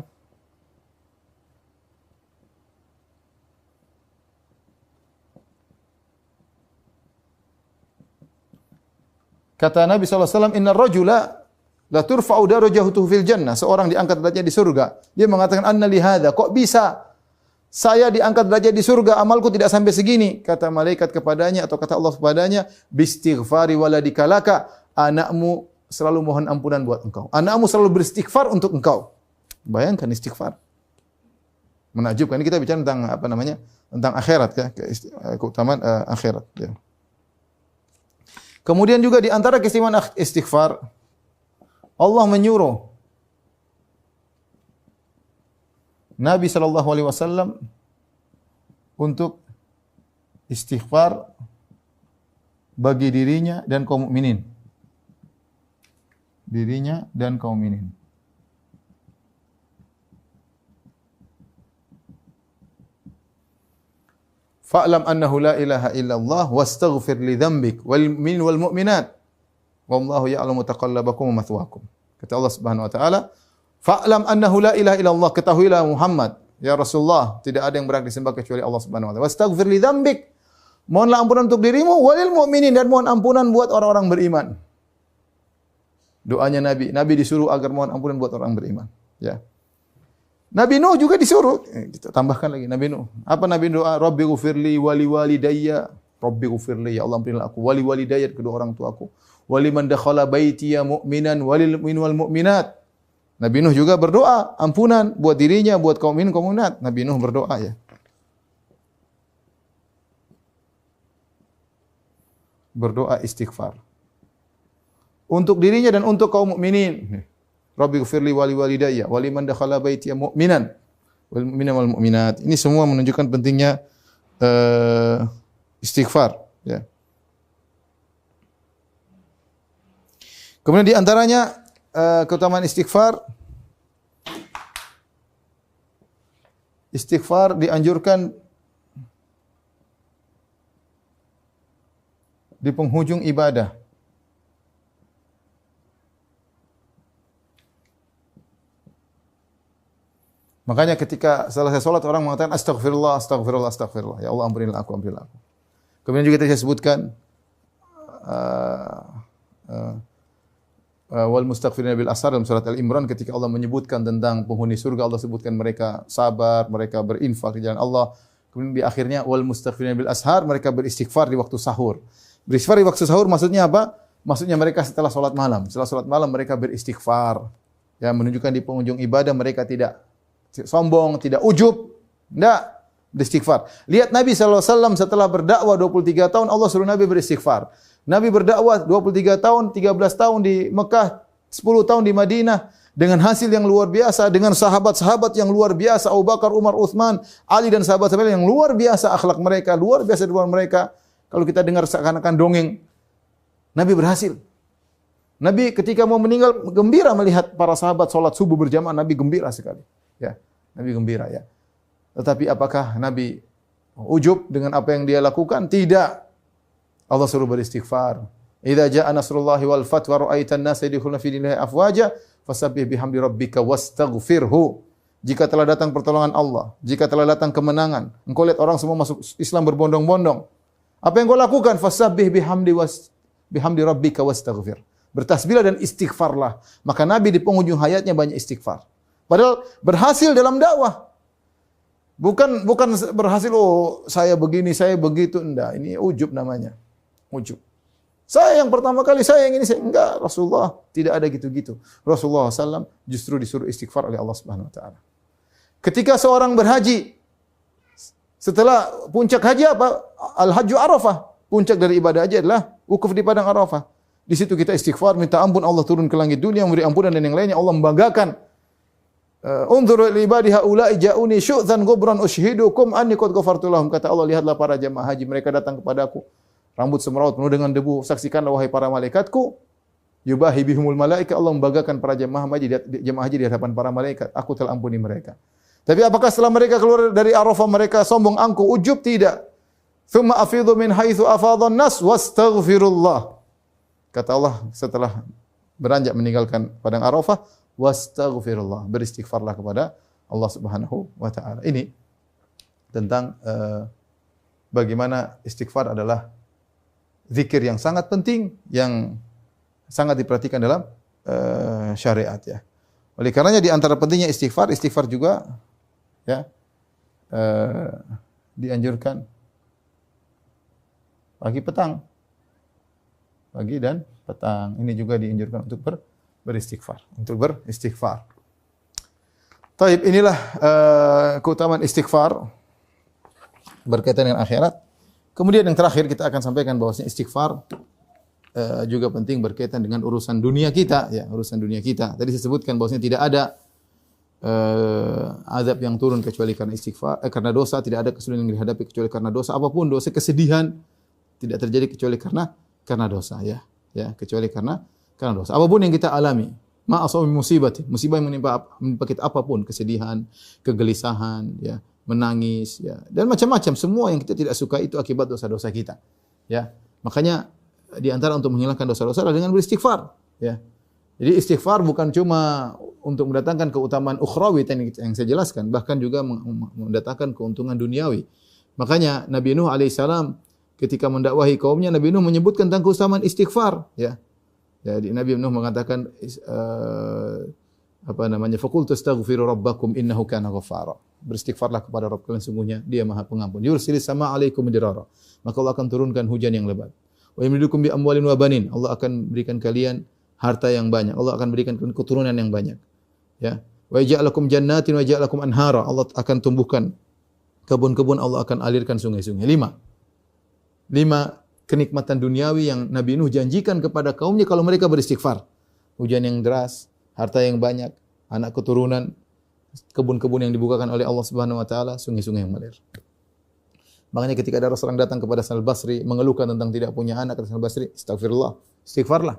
Kata Nabi SAW, "Inna rajula la turfa'u darajatuhu fil jannah." Seorang diangkat derajat di surga. Dia mengatakan, "Anna li hadza?" Kok bisa saya diangkat derajat di surga, amalku tidak sampai segini? Kata malaikat kepadanya, atau kata Allah kepadanya, "Bistighfari waladika laka." Anakmu selalu mohon ampunan buat engkau. Anakmu selalu beristighfar untuk engkau. Bayangkan istighfar. Menakjubkan. Ini kita bicara tentang apa namanya? Tentang akhirat, ya, keutamaan akhirat, ya. Kemudian juga di antara keistimewaan istighfar, Allah menyuruh Nabi SAW untuk istighfar bagi dirinya dan kaum mukminin. Dirinya dan kaum mukminin. Fa'lam annahu la ilaha illallah wastaghfir li dhanbik wal mu'min wal mu'minat wallahu ya'lamu taqallabakum wa mathwaakum. Kata Allah Subhanahu wa taala, fa'lam annahu la ilaha illallah, ketahuilah Muhammad, ya Rasulullah, tidak ada yang berhak disembah kecuali Allah Subhanahu wa taala. Wastaghfir li dhanbik, mohonlah ampunan untuk dirimu, walil mu'minin, dan mohon ampunan buat orang-orang beriman. Doanya Nabi disuruh agar mohon ampunan buat orang beriman, ya. Nabi Nuh juga disuruh. Kita tambahkan lagi Nabi Nuh. Apa Nabi doa? Rabbi ghufirli wali walidayya. Rabbi ghufirli, ya Allah ampunilah aku, wali walidayya, kedua orang tuaku. wa liman dakhala baitiya mu'minan walil mu'min wal mu'minat. Nabi Nuh juga berdoa ampunan buat dirinya, buat kaum mukmin kaum mukminat. Nabi Nuh berdoa ya. Berdoa istighfar. Untuk dirinya dan untuk kaum mukminin. Rabbi ghfirli wa li walidayya wa liman dakhala baitiya mu'minan wal mu'mina wal mu'minat. Ini semua menunjukkan pentingnya istighfar ya. Kemudian di antaranya keutamaan istighfar. Istighfar dianjurkan di penghujung ibadah. Makanya ketika selesai salat orang mengatakan astaghfirullah, astaghfirullah, astaghfirullah. Ya Allah ampunilah aku, ampunilah aku. Kemudian juga tadi saya sebutkan wal mustaghfirina bil ashar dalam surat Al-Imran ketika Allah menyebutkan tentang penghuni surga, Allah sebutkan mereka sabar, mereka berinfak di jalan Allah. Kemudian di akhirnya wal mustaghfirina bil ashar, mereka beristighfar di waktu sahur. Beristighfar di waktu sahur maksudnya apa? Maksudnya mereka setelah salat malam. Setelah salat malam mereka beristighfar. Ya, menunjukkan di penghujung ibadah mereka tidak sombong, tidak ujub, enggak, beristighfar. Lihat Nabi SAW setelah berdakwah 23 tahun, Allah suruh Nabi beristighfar. Nabi berdakwah 23 tahun, 13 tahun di Mekah, 10 tahun di Madinah, dengan hasil yang luar biasa, dengan sahabat-sahabat yang luar biasa, Abu Bakar, Umar, Uthman, Ali dan sahabat-sahabat yang luar biasa akhlak mereka, luar biasa duaan mereka. Kalau kita dengar seakan-akan dongeng, Nabi berhasil. Nabi ketika mau meninggal gembira melihat para sahabat salat subuh berjamaah, Nabi gembira sekali. Ya, Nabi gembira ya. Tetapi apakah Nabi ujub dengan apa yang dia lakukan? Tidak. Allah suruh beristighfar. Idza jaa nasrullahi wal fath wa ra'aitan nasa yadkhuluna fi dinillahi afwaja fasabbih bihamdi rabbika wastaghfirhu. Jika telah datang pertolongan Allah, jika telah datang kemenangan, engkau lihat orang semua masuk Islam berbondong-bondong. Apa yang kau lakukan? Fasabbih bihamdi rabbika wastaghfir. Bertasbihlah dan istighfarlah. Maka Nabi di penghujung hayatnya banyak istighfar. Padahal berhasil dalam dakwah. Bukan berhasil saya begini, saya begitu, enggak. Ini ujub namanya. Ujub. Saya yang pertama kali, saya yang ini, saya enggak. Rasulullah tidak ada gitu-gitu. Rasulullah SAW justru disuruh istighfar oleh Allah Subhanahu wa taala. Ketika seorang berhaji, setelah puncak haji apa? Al-Hajju Arafah. Puncak dari ibadah haji adalah wukuf di padang Arafah. Di situ kita istighfar, minta ampun, Allah turun ke langit dunia, memberi ampunan dan yang lainnya. Allah membanggakan. Unzuru li ibadi haula'i ja'uni syu'dzan ghubran ushhidukum anni qad ghafartu lahum. Kata Allah, lihatlah para jemaah haji, mereka datang kepadaku rambut semrawut penuh dengan debu. Saksikanlah wahai para malaikatku. Yubahi bihumul malaika. Allah membanggakan para jemaah haji di hadapan para malaikat. Aku telah ampuni mereka. Tapi apakah setelah mereka keluar dari Arafah mereka sombong angkuh ujub? Tidak. Tsumma afidhu min haitsu afadhan nas wastaghfirullah. Kata Allah setelah beranjak meninggalkan padang Arafah, wastaghfirullah, beristighfarlah kepada Allah Subhanahu wa taala. Ini tentang bagaimana istighfar adalah zikir yang sangat penting, yang sangat diperhatikan dalam syariat ya. Oleh karenanya di antara pentingnya istighfar juga ya dianjurkan pagi petang. Pagi dan petang. Ini juga dianjurkan untuk beristighfar, Taib, inilah keutamaan istighfar berkaitan dengan akhirat. Kemudian yang terakhir kita akan sampaikan bahwasanya istighfar juga penting berkaitan dengan urusan dunia kita, ya, urusan dunia kita. Tadi saya sebutkan bahwasanya tidak ada azab yang turun kecuali karena istighfar, karena dosa, tidak ada kesulitan yang dihadapi kecuali karena dosa. Apapun dosa, kesedihan tidak terjadi kecuali karena dosa, ya, kecuali karena dosa. Apapun yang kita alami, ma asabi musibah yang menimpa kita apapun, kesedihan, kegelisahan, ya, menangis, ya, dan macam-macam, semua yang kita tidak suka itu akibat dosa-dosa kita, ya. Makanya di antara untuk menghilangkan dosa-dosa adalah dengan beristighfar, ya. Jadi istighfar bukan cuma untuk mendatangkan keutamaan ukhrawi yang saya jelaskan, bahkan juga mendatangkan keuntungan duniawi. Makanya Nabi Nuh alaihissalam ketika mendakwahi kaumnya, Nabi Nuh menyebutkan tentang keutamaan istighfar, ya. Jadi Nabi Nuh mengatakan faqultu astaghfiru rabbakum innahu kana ghaffara. Beristighfarlah kepada Rabb kalian, sungguhnya Dia Maha Pengampun. Yursilis sama alaikum midrara. Maka Allah akan turunkan hujan yang lebat. Wa yumdidukum bi amwalin wa banin. Allah akan berikan kalian harta yang banyak. Allah akan berikan keturunan yang banyak. Ya. Wa yaj'alakum jannatin wa yaj'alakum anhara. Allah akan tumbuhkan kebun-kebun, Allah akan alirkan sungai-sungai. 5 kenikmatan duniawi yang Nabi Nuh janjikan kepada kaumnya kalau mereka beristighfar. Hujan yang deras, harta yang banyak, anak keturunan, kebun-kebun yang dibukakan oleh Allah Subhanahu wa taala, sungai-sungai yang mengalir. Makanya ketika ada orang datang kepada Hasan al-Basri mengeluhkan tentang tidak punya anak, kata Hasan al-Basri, "Astagfirullah, istighfarlah."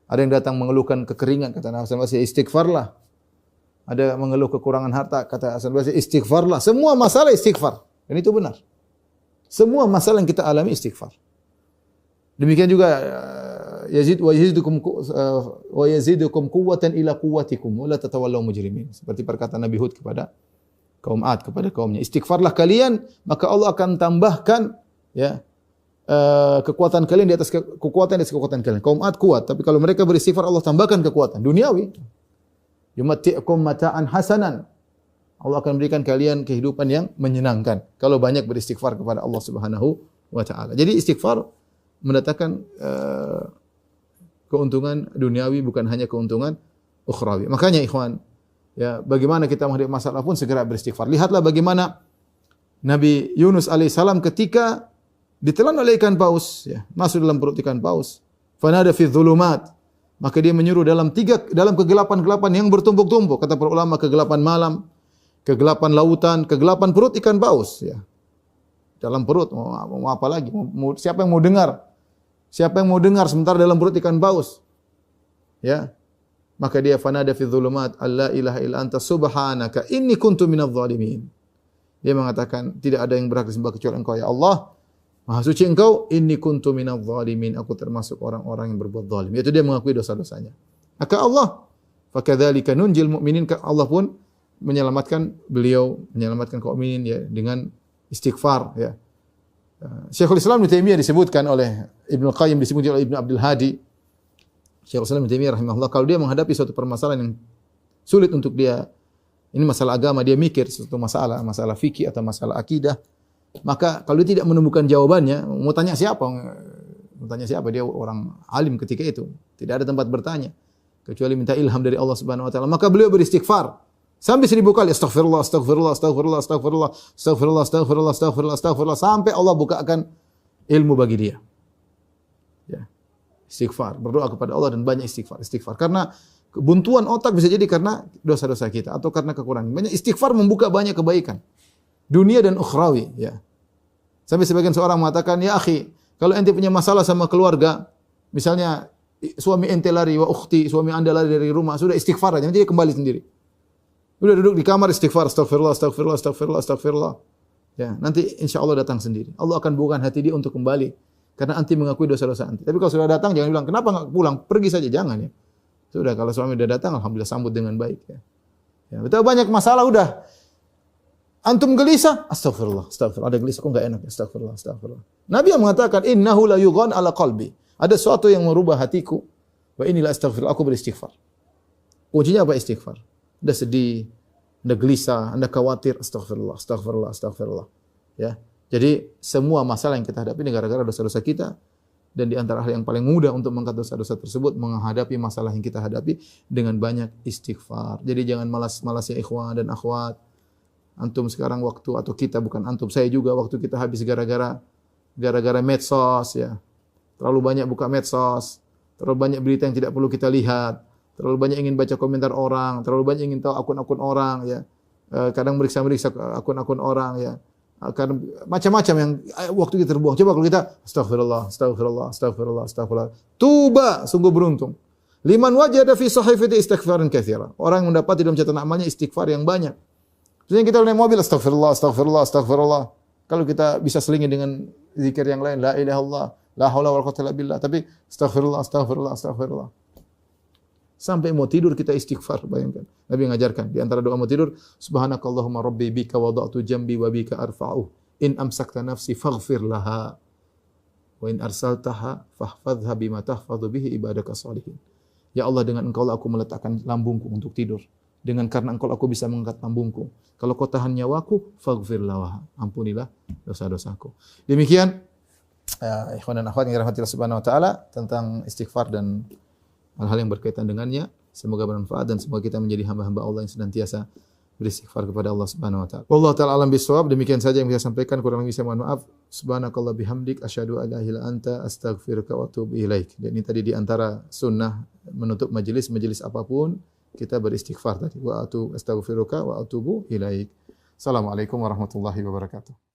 Ada yang datang mengeluhkan kekeringan, kata Hasan al-Basri, "Istighfarlah." Ada mengeluh kekurangan harta, kata Hasan al-Basri, "Istighfarlah." Semua masalah istighfar. Dan itu benar. Semua masalah yang kita alami istighfar. Demikian juga yazidukum quwwatan ila quwwatikum wa la tatawallaw mujrimin. Seperti perkataan Nabi Hud kepada kaum Ad, kepada kaumnya, istighfarlah kalian maka Allah akan tambahkan ya kekuatan kalian di atas kekuatan kalian. Kaum Ad kuat, tapi kalau mereka beristighfar Allah tambahkan kekuatan duniawi. Yumatti'ukum mata'an hasanan. Allah akan berikan kalian kehidupan yang menyenangkan kalau banyak beristighfar kepada Allah Subhanahu wa taala. Jadi istighfar mendatangkan keuntungan duniawi bukan hanya keuntungan ukhrawi. Makanya ikhwan, ya bagaimana kita menghadapi masalah pun segera beristighfar. Lihatlah bagaimana Nabi Yunus alaihissalam ketika ditelan oleh ikan paus, ya, masuk dalam perut ikan paus. Fanada fi dzulumat. Maka dia menyuruh dalam kegelapan-gelapan yang bertumpuk-tumpuk. Kata para ulama, kegelapan malam, kegelapan lautan, kegelapan perut ikan paus, ya. Dalam perut mau apa lagi? Siapa yang mau dengar? Siapa yang mau dengar sementara dalam perut ikan paus? Ya. Maka dia fanada fi dzulumat alla ilaha illa anta subhanaka inni kuntu minadh dhalimin. Dia mengatakan tidak ada yang berhak disembah kecuali Engkau ya Allah. Maha suci Engkau, inni kuntu minadh dhalimin. Aku termasuk orang-orang yang berbuat zalim. Yaitu dia mengakui dosa-dosanya. Maka Allah fakadzalika nunjil mu'minin, Allah pun menyelamatkan beliau, menyelamatkan kaum mukminin ya dengan istighfar ya. Syekhul Islam Ibnu Taimiyah disebutkan oleh Ibnu Qayyim, disebutkan oleh Ibnu Abdul Hadi. Syekhul Islam Ibnu Taimiyah rahimahullah, kalau dia menghadapi suatu permasalahan yang sulit untuk dia, ini masalah agama, dia mikir suatu masalah fikih atau masalah akidah, maka kalau dia tidak menemukan jawabannya, mau tanya siapa? Mau tanya siapa? Dia orang alim ketika itu, tidak ada tempat bertanya kecuali minta ilham dari Allah Subhanahu wa taala. Maka beliau beristighfar sampai 1000 kali, astaghfirullah, astaghfirullah, astaghfirullah, astaghfirullah, astaghfirullah, astaghfirullah, astaghfirullah, astaghfirullah, sampai Allah bukakan ilmu bagi dia. Ya. Istighfar, berdoa kepada Allah dan banyak istighfar. Karena kebuntuan otak bisa jadi karena dosa-dosa kita atau karena kekurangan. Banyak istighfar membuka banyak kebaikan dunia dan ukhrawi, ya. Sampai sebagian seorang mengatakan, "Ya akhi, kalau ente punya masalah sama keluarga, misalnya suami ente lari wa ukhti, suami Anda lari dari rumah, sudah istighfar aja, nanti dia kembali sendiri." Udah duduk di kamar istighfar, astaghfirullah, astaghfirullah, astaghfirullah, astaghfirullah. Ya, nanti insyaallah datang sendiri. Allah akan bukakan hati dia untuk kembali karena anti mengakui dosa-dosa anti. Tapi kalau sudah datang jangan bilang, "Kenapa enggak pulang?" Pergi saja, jangan ya. Sudah, kalau suami sudah datang alhamdulillah sambut dengan baik ya. Ya, betul banyak masalah udah. Antum gelisah, astaghfirullah, astaghfirullah. Ada gelisah kok enggak enak, astaghfirullah, astaghfirullah. Nabi yang mengatakan, "Innahu la yughan ala qalbi." Ada sesuatu yang merubah hatiku. Wa inni la astaghfirullah, aku beristighfar. Kuncinya apa istighfar? Anda sedih, Anda gelisah, Anda khawatir, astaghfirullah, astaghfirullah, astaghfirullah. Ya. Jadi semua masalah yang kita hadapi ini gara-gara dosa-dosa kita, dan di antara hal yang paling mudah untuk mengangkat dosa-dosa tersebut menghadapi masalah yang kita hadapi dengan banyak istighfar. Jadi jangan malas-malas ya ikhwan dan akhwat. Antum sekarang waktu, atau kita, bukan antum, saya juga waktu kita habis gara-gara medsos ya. Terlalu banyak buka medsos, terlalu banyak berita yang tidak perlu kita lihat, terlalu banyak ingin baca komentar orang, terlalu banyak ingin tahu akun-akun orang ya. Kadang meriksa akun-akun orang ya. Kadang macam-macam yang waktu kita terbuang. Coba kalau kita astaghfirullah, astaghfirullah, astaghfirullah, astaghfirullah. Tuba, sungguh beruntung. Liman wajada fi sahifati istighfaran katsira. Orang yang mendapat dalam catatan amalnya istighfar yang banyak. Terus kita naik mobil astaghfirullah, astaghfirullah, astaghfirullah. Kalau kita bisa selingi dengan zikir yang lain, la ilaha illallah, la haula wala quwwata illa billah, tapi astaghfirullah, astaghfirullah, astaghfirullah. Sampai mau tidur kita istighfar, bayangkan. Nabi mengajarkan di antara doa mau tidur, subhanakallahumma rabbi bika wada'tu jambi wa bika arfa'u. In amsakta nafsi faghfir laha wa in arsaltaha fahfadhha bima tahfadhu bihi ibadaka shalihin. Ya Allah, dengan Engkau lah aku meletakkan lambungku untuk tidur. Dengan karena Engkau aku bisa mengangkat lambungku. Kalau Kau tahan nyawaku, faghfir laha, ampunilah dosa-dosaku. Demikian ikhwan dan akhwat yang dirahmati Allah Subhanahu wa taala tentang istighfar dan hal-hal yang berkaitan dengannya. Semoga bermanfaat dan semoga kita menjadi hamba-hamba Allah yang senantiasa beristighfar kepada Allah Subhanahu wa taala. Wallahu taala alam bisawab. Demikian saja yang bisa sampaikan, kurang lebih saya mohon maaf. Subhanakallah bihamdik asyhadu an la ilaha illa anta astaghfiruka wa atubu ilaik. Dan ini tadi di antara sunnah menutup majelis apapun kita beristighfar tadi. Wa atu astaghfiruka wa atubu ilaik. Assalamualaikum warahmatullahi wabarakatuh.